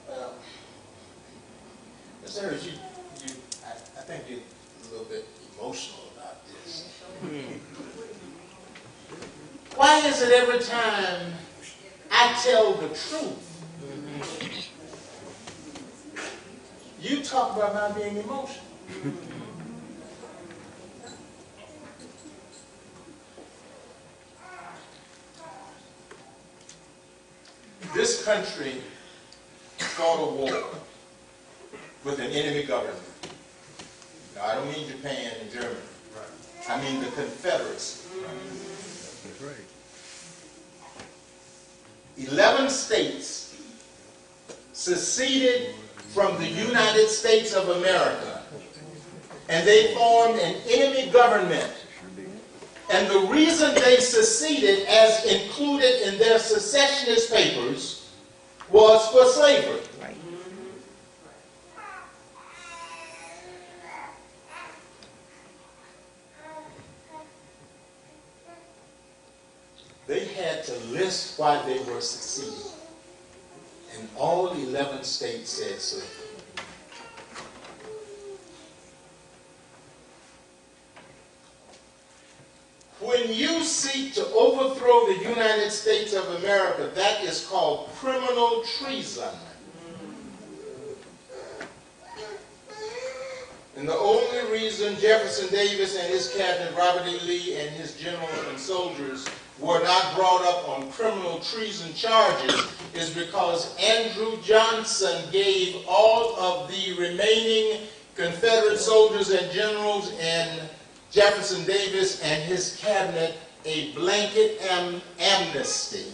Well, Mr. Hurst, I think you're a little bit emotional about this. Why is it every time I tell the truth, you talk about not being emotional? This country fought a war with an enemy government. Now, I don't mean Japan and Germany. I mean the Confederacy. That's right. 11 states seceded from the United States of America, and they formed an enemy government. And the reason they seceded, as included in their secessionist papers, was for slavery. They had to list why they were seceding. And all 11 states said slavery. When you seek to overthrow the United States of America, that is called criminal treason. And the only reason Jefferson Davis and his cabinet, Robert E. Lee and his generals and soldiers, were not brought up on criminal treason charges is because Andrew Johnson gave all of the remaining Confederate soldiers and generals and Jefferson Davis and his cabinet a blanket amnesty,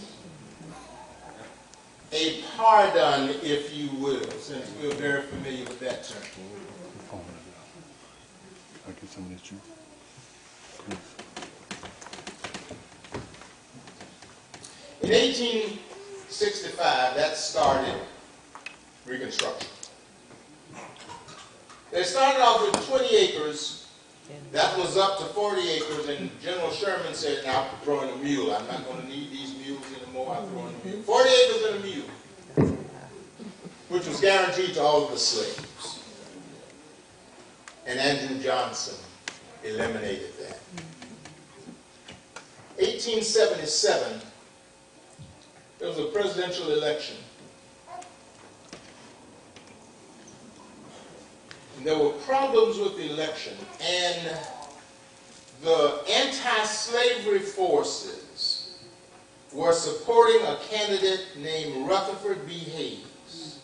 a pardon, if you will, since we're very familiar with that term. I'll get some of this juice. In 1865, that started Reconstruction. They started off with 20 acres. That was up to 40 acres, and General Sherman said, now I'm throwing a mule. I'm not going to need these mules anymore. I'm throwing a mule. 40 acres and a mule, which was guaranteed to all of the slaves. And Andrew Johnson eliminated that. 1877, there was a presidential election. And there were problems with the election, and the anti-slavery forces were supporting a candidate named Rutherford B. Hayes.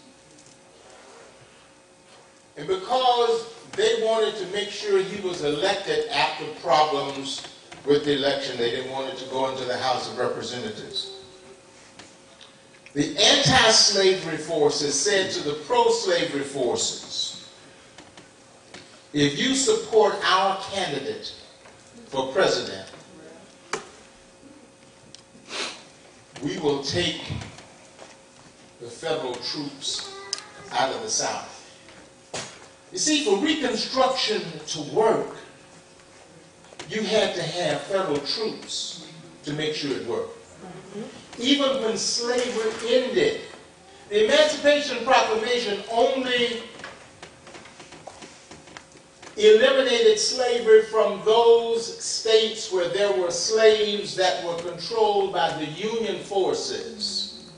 And because they wanted to make sure he was elected after problems with the election, they didn't want it to go into the House of Representatives. The anti-slavery forces said to the pro-slavery forces, if you support our candidate for president, we will take the federal troops out of the South. You see, for Reconstruction to work, you had to have federal troops to make sure it worked. Even when slavery ended, the Emancipation Proclamation only eliminated slavery from those states where there were slaves that were controlled by the Union forces.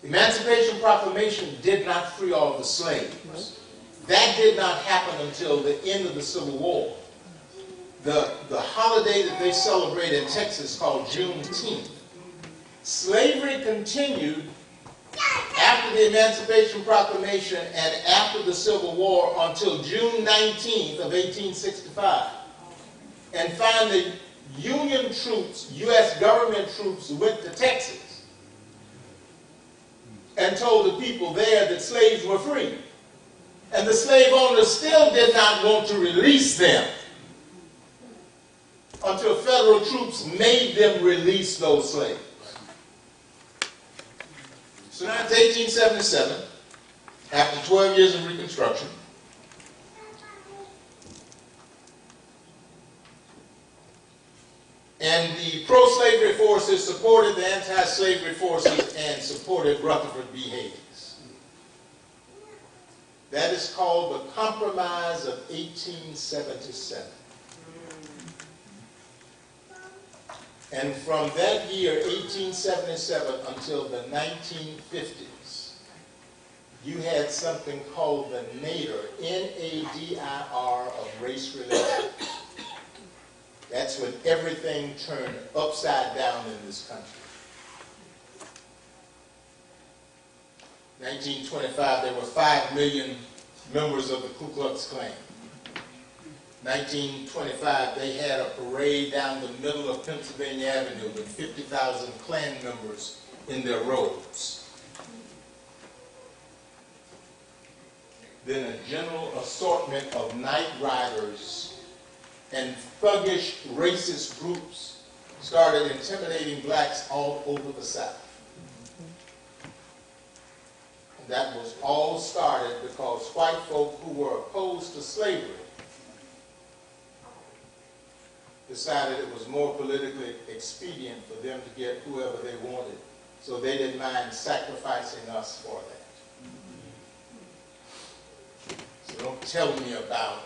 The Emancipation Proclamation did not free all the slaves. That did not happen until the end of the Civil War. The holiday that they celebrate in Texas called Juneteenth. Slavery continued after the Emancipation Proclamation and after the Civil War until June 19th of 1865. And finally, Union troops, U.S. government troops, went to Texas and told the people there that slaves were free. And the slave owners still did not want to release them until federal troops made them release those slaves. So now it's 1877, after 12 years of Reconstruction. And the pro-slavery forces supported the anti-slavery forces and supported Rutherford B. Hayes. That is called the Compromise of 1877. And from that year, 1877, until the 1950s, you had something called the Nadir, N-A-D-I-R, of race relations. That's when everything turned upside down in this country. 1925, there were 5 million members of the Ku Klux Klan. 1925, they had a parade down the middle of Pennsylvania Avenue with 50,000 Klan members in their robes. Then a general assortment of night riders and thuggish racist groups started intimidating blacks all over the South. And that was all started because white folk who were opposed to slavery decided it was more politically expedient for them to get whoever they wanted. So they didn't mind sacrificing us for that. So don't tell me about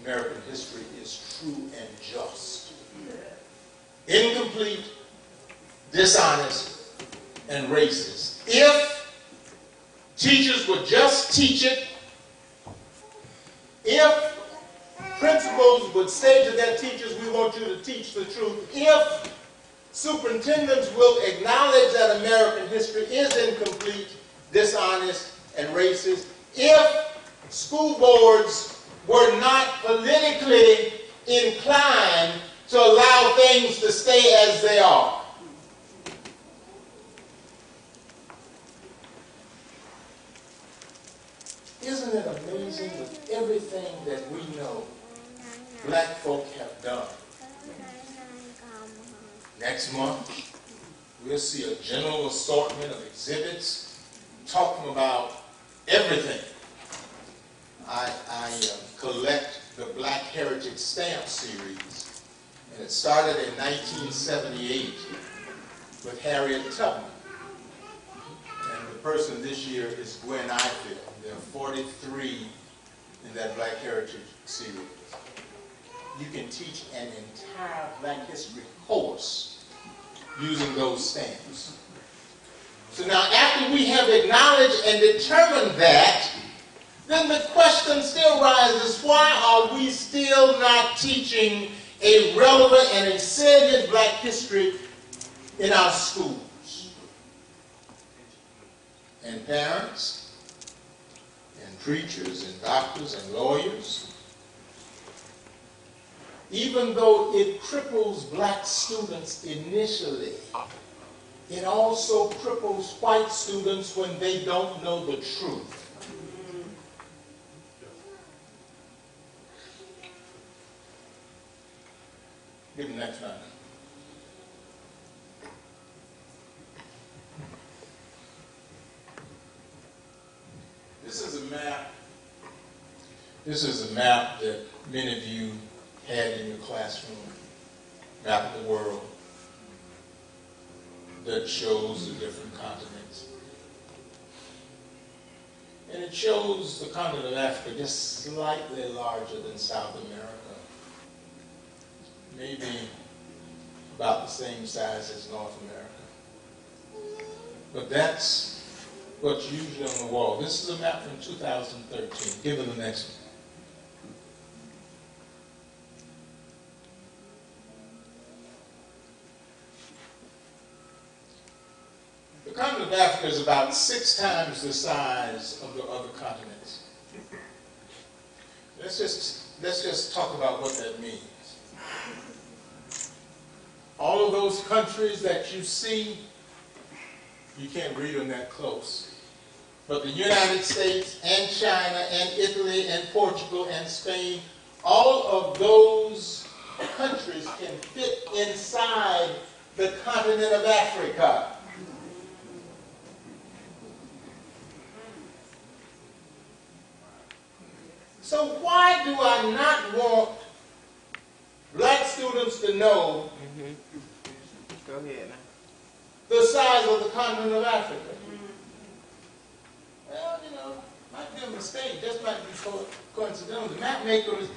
American history is true and just. Incomplete, dishonest, and racist. If teachers would just teach it, if principals would say to their teachers, we want you to teach the truth, if superintendents will acknowledge that American history is incomplete, dishonest, and racist, if school boards were not politically inclined to allow things to stay as they are. Isn't it amazing with everything that we know black folk have done? Next month, we'll see a general assortment of exhibits talking about everything. I collect the Black Heritage Stamp Series, and it started in 1978 with Harriet Tubman. And the person this year is Gwen Ifield. There are 43 in that Black Heritage series. You can teach an entire Black history course using those stamps. So now after we have acknowledged and determined that, then the question still rises, why are we still not teaching a relevant and a salient black history in our schools. And parents, and preachers, and doctors, and lawyers, even though it cripples black students initially, it also cripples white students when they don't know the truth. Give me the next one. This is a map. This is a map that many of you had in your classroom. Map of the world that shows the different continents. And it shows the continent of Africa just slightly larger than South America. Maybe about the same size as North America. But that's what's usually on the wall. This is a map from 2013. Give it the next one. The continent of Africa is about 6 times the size of the other continents. Let's just talk about what that means. All of those countries that you see, you can't read them that close. But the United States and China and Italy and Portugal and Spain, all of those countries can fit inside the continent of Africa. So why do I not want black students to know Go ahead now. the size of the continent of Africa? Well, might be a mistake. Just might be coincidental. The map makers,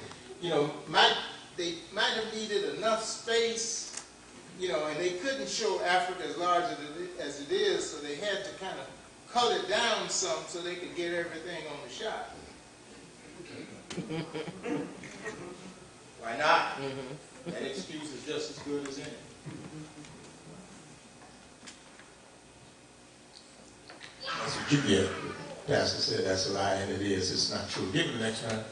they might have needed enough space, and they couldn't show Africa as large as it is, so they had to kind of cut it down some so they could get everything on the shot. Why not? That excuse is just as good as any. That's what you get. Pastor said that's a lie, and it is. It's not true. Give it the next one.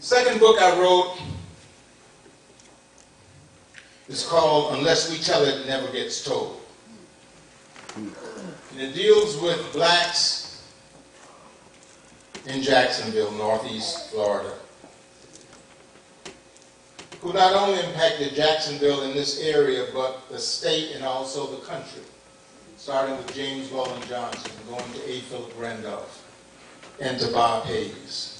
Second book I wrote is called Unless We Tell It, It Never Gets Told. And it deals with blacks in Jacksonville, Northeast Florida, who not only impacted Jacksonville in this area, but the state and also the country, starting with James Weldon Johnson, going to A. Philip Randolph, and to Bob Hayes.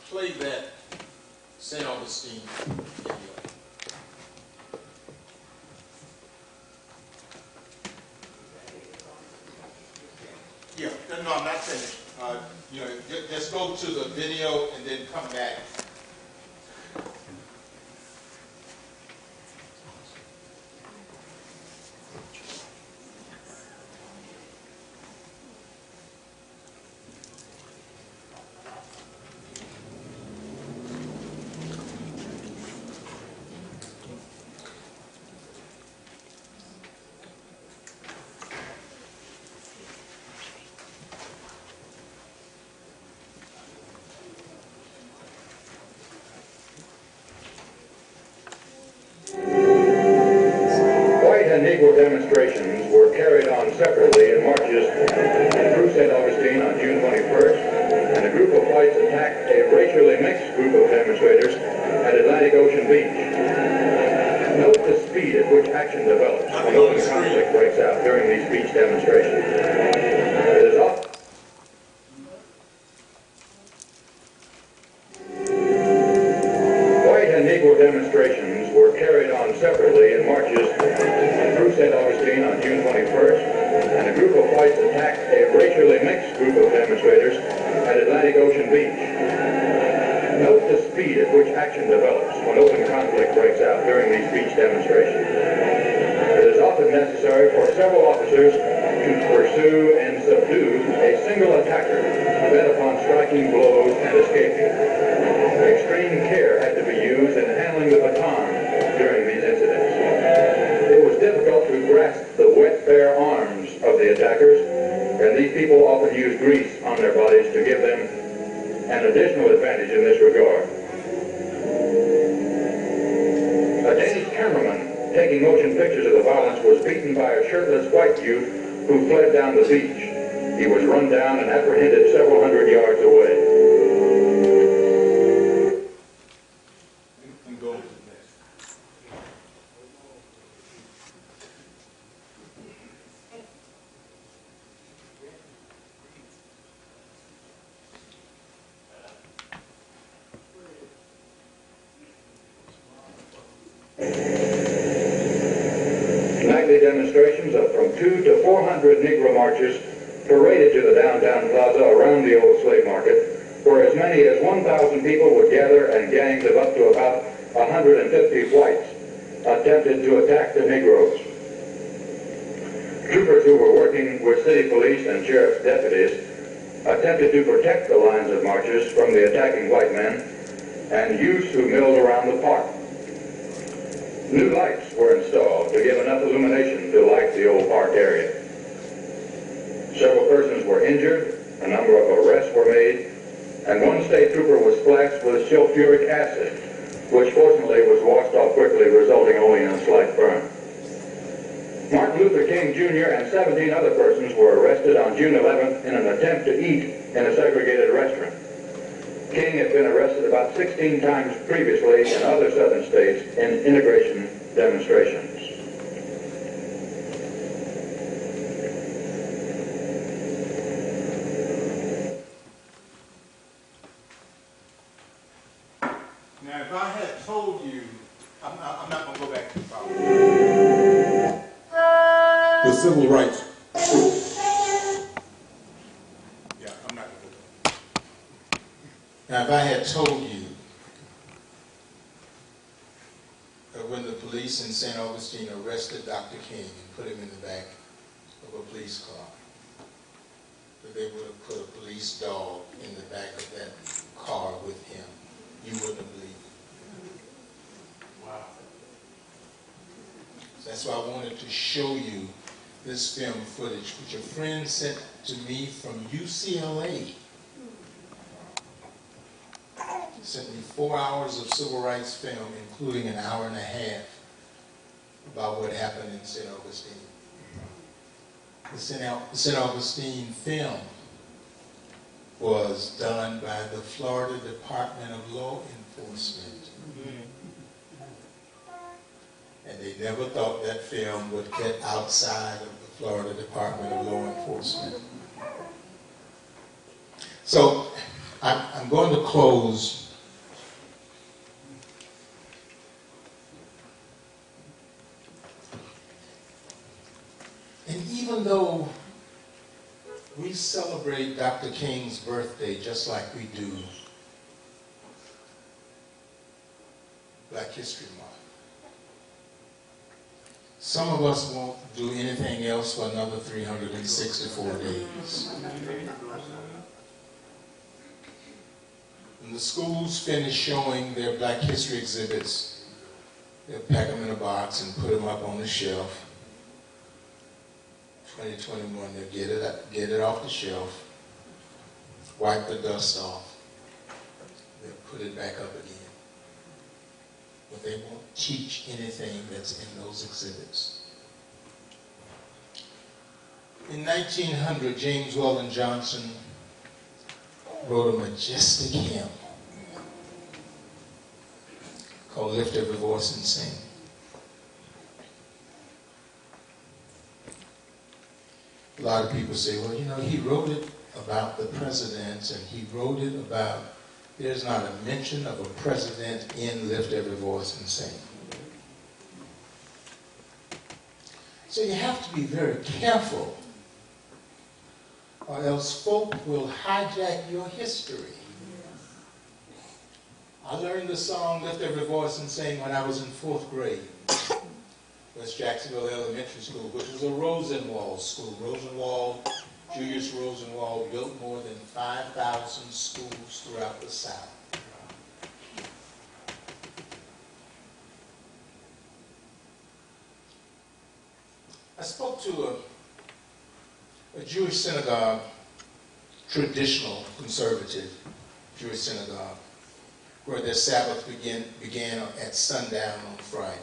Play that St. Augustine video. Yeah, no, I'm not finished. Just go to the video and then come back. Demonstrations were carried on separately in marches through St. Augustine on June 21st, and a group of whites attacked a racially mixed group of demonstrators at Atlantic Ocean Beach. Note the speed at which action develops when open conflict breaks out during these beach demonstrations. It is often white and Negro demonstrations were carried on separately in marches through St. Augustine on June 21st, and a group of whites attacked a racially mixed group of demonstrators at Atlantic Ocean Beach. Note the speed at which action develops when open conflict breaks out during these speech demonstration. It is often necessary for several officers to pursue and subdue a single attacker bent upon striking blows and escaping. Extreme care had to be used in handling the baton during these incidents. It was difficult to grasp the wet, bare arms of the attackers, and these people often used grease on their bodies to give them an additional advantage in this regard. A Danish cameraman taking motion pictures of the violence was beaten by a shirtless white youth who fled down the beach. He was run down and apprehended several hundred yards away. Nightly demonstrations of from 200 to 400 Negro marchers paraded to the downtown plaza around the old slave market, where as many as 1,000 people would gather, and gangs of up to about 150 whites attempted to attack the Negroes. Troopers who were working with city police and sheriff's deputies attempted to protect the lines of marchers from the attacking white men and youths who milled around the park. New lights were installed to give enough illumination to light the old park area. Several persons were injured, a number of arrests were made, and one state trooper was splashed with sulfuric acid, which fortunately was washed off quickly, resulting only in a slight burn. Martin Luther King Jr. and 17 other persons were arrested on June 11th in an attempt to eat in a segregated restaurant. King had been arrested about 16 times previously in other southern states in integration demonstrations. Now, if I had told you, I'm not going to go back too far. The civil rights. Yeah, I'm not going to go back. Now, if I had told you that when the police in St. Augustine arrested Dr. King and put him in the back of a police car, that they would have put a police dog in the back of that car with him, you wouldn't have believed it. Wow. So that's why I wanted to show you this film footage, which a friend sent to me from UCLA. He sent me 4 hours of civil rights film, including an hour and a half about what happened in St. Augustine. The St. Augustine film was done by the Florida Department of Law Enforcement. And they never thought that film would get outside of the Florida Department of Law Enforcement. So I'm going to close and even though we celebrate Dr. King's birthday just like we do Black History Month, some of us won't do anything else for another 364 days. When the schools finish showing their Black History exhibits, they'll pack them in a box and put them up on the shelf. 2021, they'll get it off the shelf, wipe the dust off, they'll put it back up again. But they won't teach anything that's in those exhibits. In 1900, James Weldon Johnson wrote a majestic hymn called Lift Every Voice and Sing. A lot of people say, well, you know, he wrote it about the presidents, and he wrote it about, there's not a mention of a president in Lift Every Voice and Sing. So you have to be very careful, or else folk will hijack your history. I learned the song Lift Every Voice and Sing when I was in 4th grade. West Jacksonville Elementary School, which was a Rosenwald school. Julius Rosenwald built more than 5,000 schools throughout the South. I spoke to a Jewish synagogue, traditional conservative Jewish synagogue, where their Sabbath began at sundown on Friday.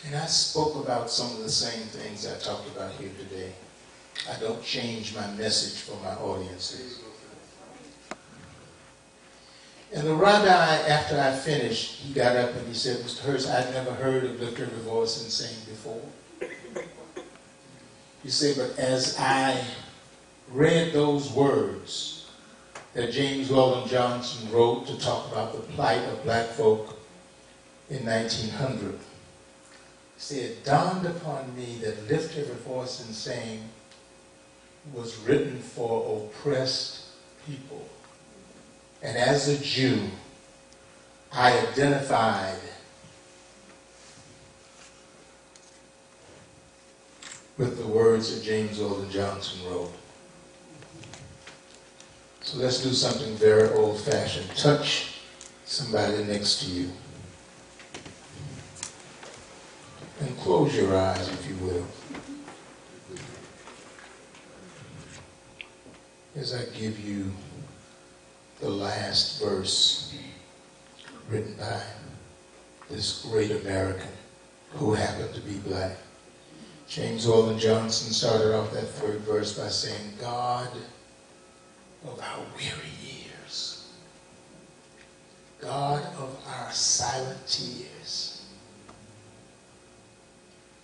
And I spoke about some of the same things I talked about here today. I don't change my message for my audiences. And the rabbi, after I finished, he got up and he said, Mr. Hurst, I'd never heard of Lift Every Voice and Sing before. He said, but as I read those words that James Weldon Johnson wrote to talk about the plight of black folk in 1900, he said, it dawned upon me that Lift Every Voice and Sing was written for oppressed people. And as a Jew, I identified with the words that James Weldon Johnson wrote. So let's do something very old-fashioned. Touch somebody next to you. And close your eyes, if you will, as I give you the last verse written by this great American who happened to be black. James Weldon Johnson started off that 3rd verse by saying, God of our weary years, God of our silent tears,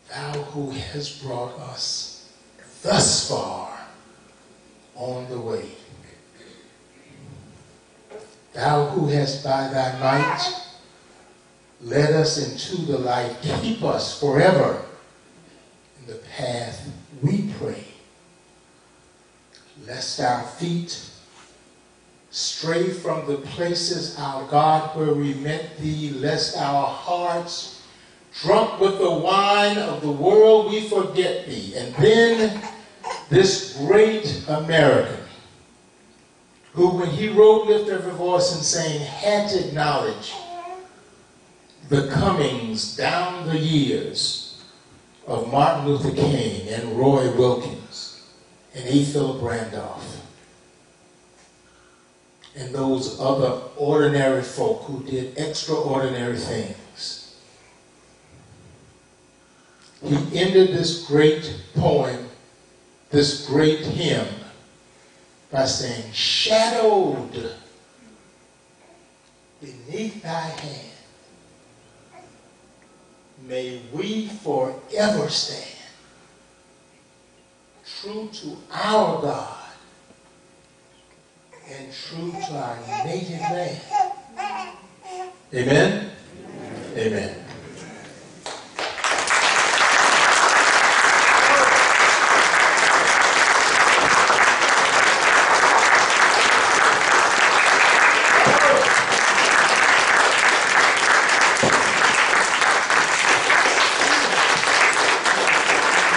thou who has brought us thus far on the way, thou who hast by thy might led us into the light, keep us forever in the path we pray, lest our feet stray from the places, our God, where we met thee, lest our hearts, drunk with the wine of the world, we forget thee. And then this great American, who when he wrote Lift Every Voice and Sang, had to acknowledge the comings down the years of Martin Luther King and Roy Wilkins and E. Philip Randolph and those other ordinary folk who did extraordinary things. He ended this great poem, this great hymn, by saying, shadowed beneath thy hand, may we forever stand true to our God and true to our native land. Amen? Amen.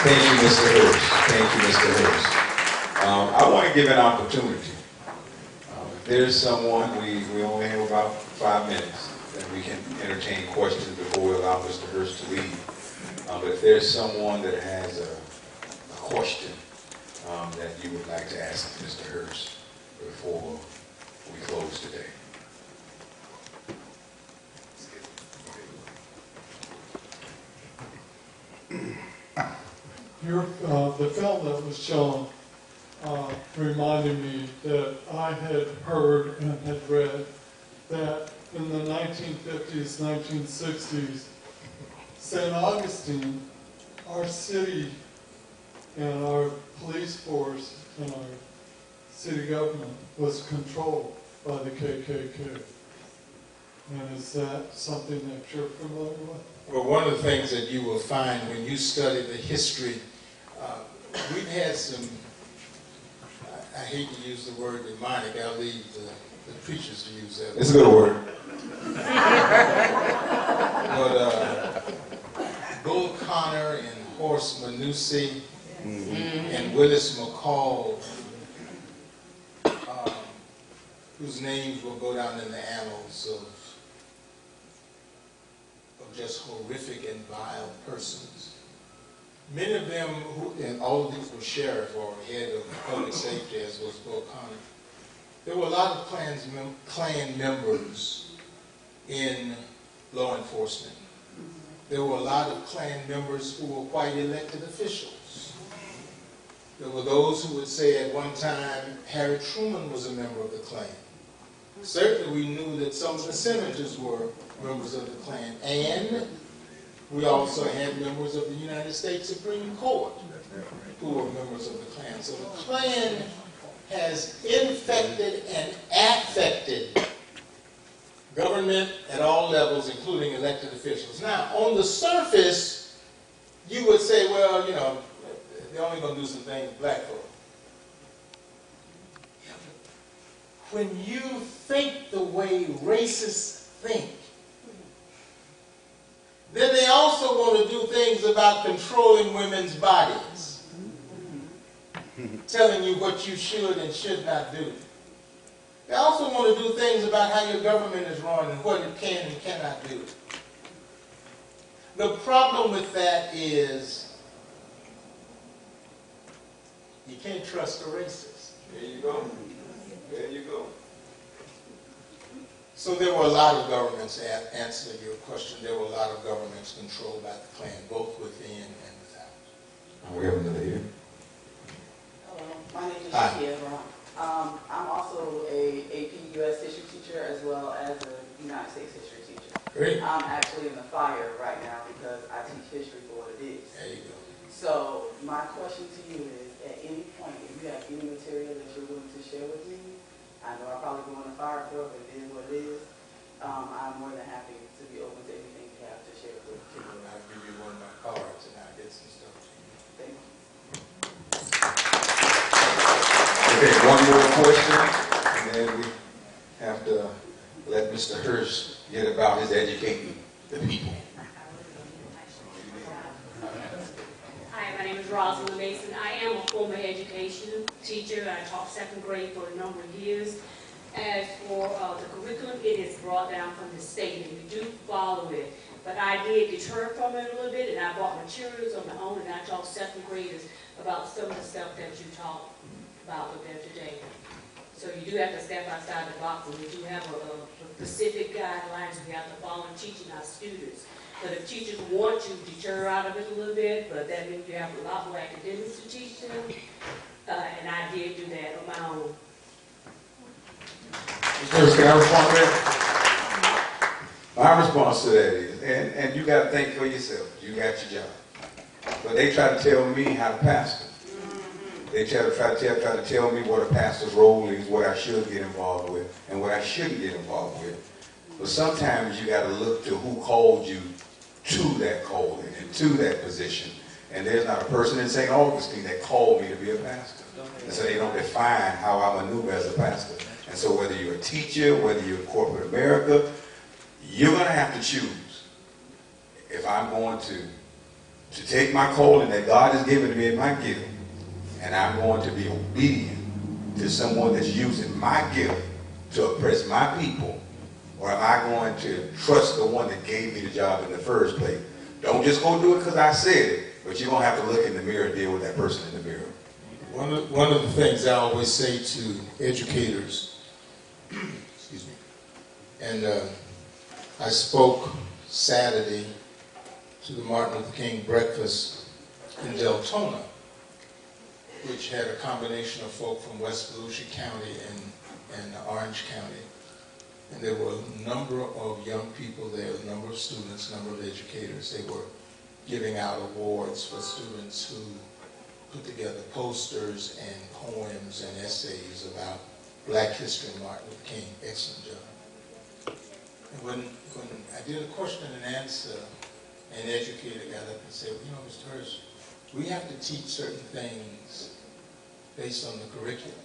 Thank you, Mr. Hurst. Thank you, Mr. Hurst. I want to give an opportunity. If there's someone, we only have about 5 minutes that we can entertain questions before we allow Mr. Hurst to leave. But if there's someone that has a question that you would like to ask Mr. Hurst before we close today. The film that was shown reminded me that I had heard and had read that in the 1950s, 1960s, St. Augustine, our city and our police force and our city government was controlled by the KKK. And is that something that you're familiar with? Well, one of the things that you will find when you study the history we've had some, I hate to use the word demonic, I'll leave the preachers to use that. It's a good word. But Bull Connor and Horst Manussi and Willis McCall, whose names will go down in the annals of just horrific and vile persons. Many of them, and all of these were sheriff or head of public safety, as was Bull Connor. There were a lot of Klan members in law enforcement. There were a lot of Klan members who were quite elected officials. There were those who would say at one time Harry Truman was a member of the Klan. Certainly we knew that some of the senators were members of the Klan, and we also had members of the United States Supreme Court who were members of the Klan. So the Klan has infected and affected government at all levels, including elected officials. Now, on the surface, you would say, well, you know, they're only going to do some things with black folk. When you think the way racists think, then they also want to do things about controlling women's bodies, telling you what you should and should not do. They also want to do things about how your government is run and what it can and cannot do. The problem with that is you can't trust a racist. There you go. There you go. So there were a lot of governments, to answer your question, there were a lot of governments controlled by the Klan, both within and without. We have another here. Hello, my name is Hi. Shakira. I'm also a AP US history teacher as well as a United States history teacher. Great. I'm actually in the fire right now because I teach history for what it is. There you go. So my question to you is, at any point, if you have any material that you're willing to share with me, I know I'm probably going to fire for it, but it is what it is. I'm more than happy to be open to anything you have to share with me. I'll give you one of my cards and I'll get some stuff to you. Thank you. Okay, one more question, and then we have to let Mr. Hurst get about his educating the people. Hi, my name is Rosalind Mason. I am a former education teacher. I taught second grade for a number of years. As for the curriculum, it is brought down from the state, and we do follow it. But I did deter from it a little bit, and I bought materials on my own, and I taught second graders about some of the stuff that you talked about with them today. So you do have to step outside the box, and we do have a specific guidelines we have to follow in teaching our students. But if teachers want to deter out of it a little bit, but that means you have a lot more academics to teach them, and I did do that on my own. First, can I respond to that? My response to that is, and you got to think for yourself. You got your job. But they try to tell me how to pastor. They try to tell me what a pastor's role is, what I should get involved with, and what I shouldn't get involved with. But sometimes you got to look to who called you to that calling and to that position. And there's not a person in St. Augustine that called me to be a pastor. And so they don't define how I maneuver as a pastor. And so whether you're a teacher, whether you're in corporate America, you're going to have to choose. If I'm going to take my calling that God has given me in my gift, and I'm going to be obedient to someone that's using my gift to oppress my people, or am I going to trust the one that gave me the job in the first place? Don't just go do it because I said it, but you're going to have to look in the mirror and deal with that person in the mirror. One of the things I always say to educators, excuse me, and I spoke Saturday to the Martin Luther King breakfast in Deltona, which had a combination of folk from West Volusia County and Orange County. And there were a number of young people there, a number of students, a number of educators. They were giving out awards for students who put together posters and poems and essays about Black history and Martin Luther King. Excellent job. And when I did a question and answer, an educator got up and said, well, you know, Mr. Hurst, we have to teach certain things based on the curriculum.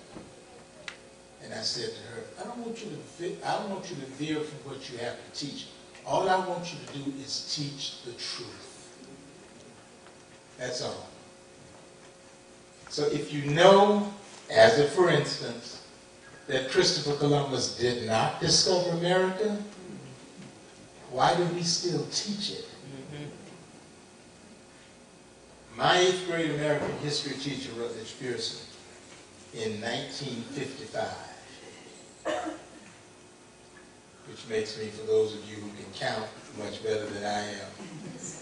And I said to her, I don't want you to veer from what you have to teach. All I want you to do is teach the truth. That's all. So if you know, as a for instance, that Christopher Columbus did not discover America, why do we still teach it? My 8th grade American history teacher, Rodney, in 1955, which makes me, for those of you who can count much better than I am,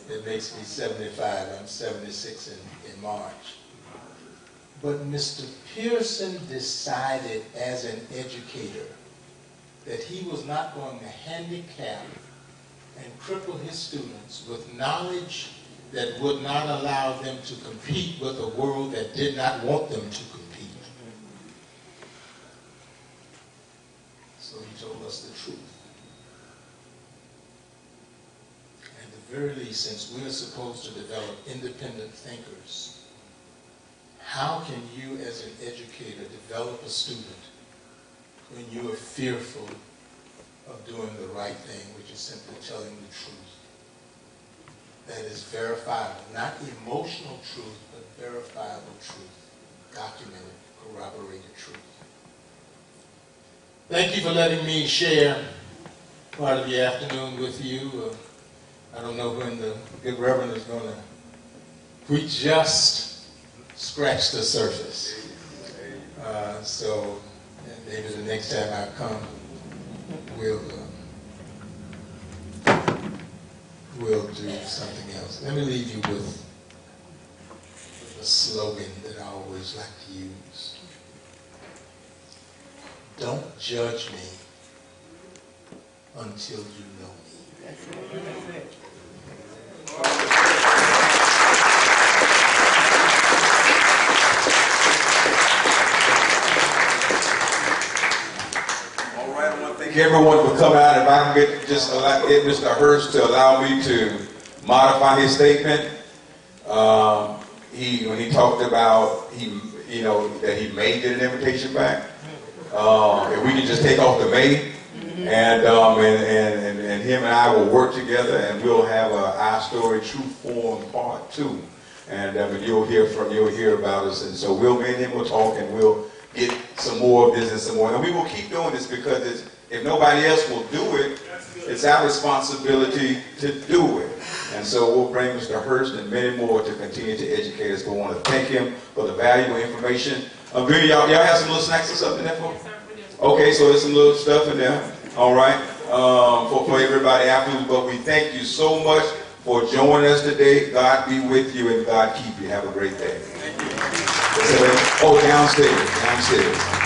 it makes me 75. I'm 76 in March. But Mr. Pearson decided as an educator that he was not going to handicap and cripple his students with knowledge that would not allow them to compete with a world that did not want them to compete. So he told us the truth. At the very least, since we are supposed to develop independent thinkers, how can you as an educator develop a student when you are fearful of doing the right thing, which is simply telling the truth? That is verifiable, not emotional truth, but verifiable truth, documented, corroborated truth. Thank you for letting me share part of the afternoon with you. I don't know when the good Reverend is going to. We just scratched the surface. So maybe the next time I come, we'll do something else. Let me leave you with a slogan that I always like to use. Don't judge me until you know me. Thank everyone for coming out. If I can get get Mr. Hurst to allow me to modify his statement. When he talked about that he may get an invitation back. If we can just take off the may, and him and I will work together, and we'll have Our Story True Form Part 2, and you'll hear about us, and so me and him will talk, and we'll get some more of this and some more, and we will keep doing this because if nobody else will do it, it's our responsibility to do it. And so we'll bring Mr. Hurst and many more to continue to educate us. We want to thank him for the valuable information. Vinny, y'all have some little snacks or something there for? Okay, so there's some little stuff in there. All right, for everybody afterwards. But we thank you so much for joining us today. God be with you and God keep you. Have a great day. Thank you. Oh, downstairs.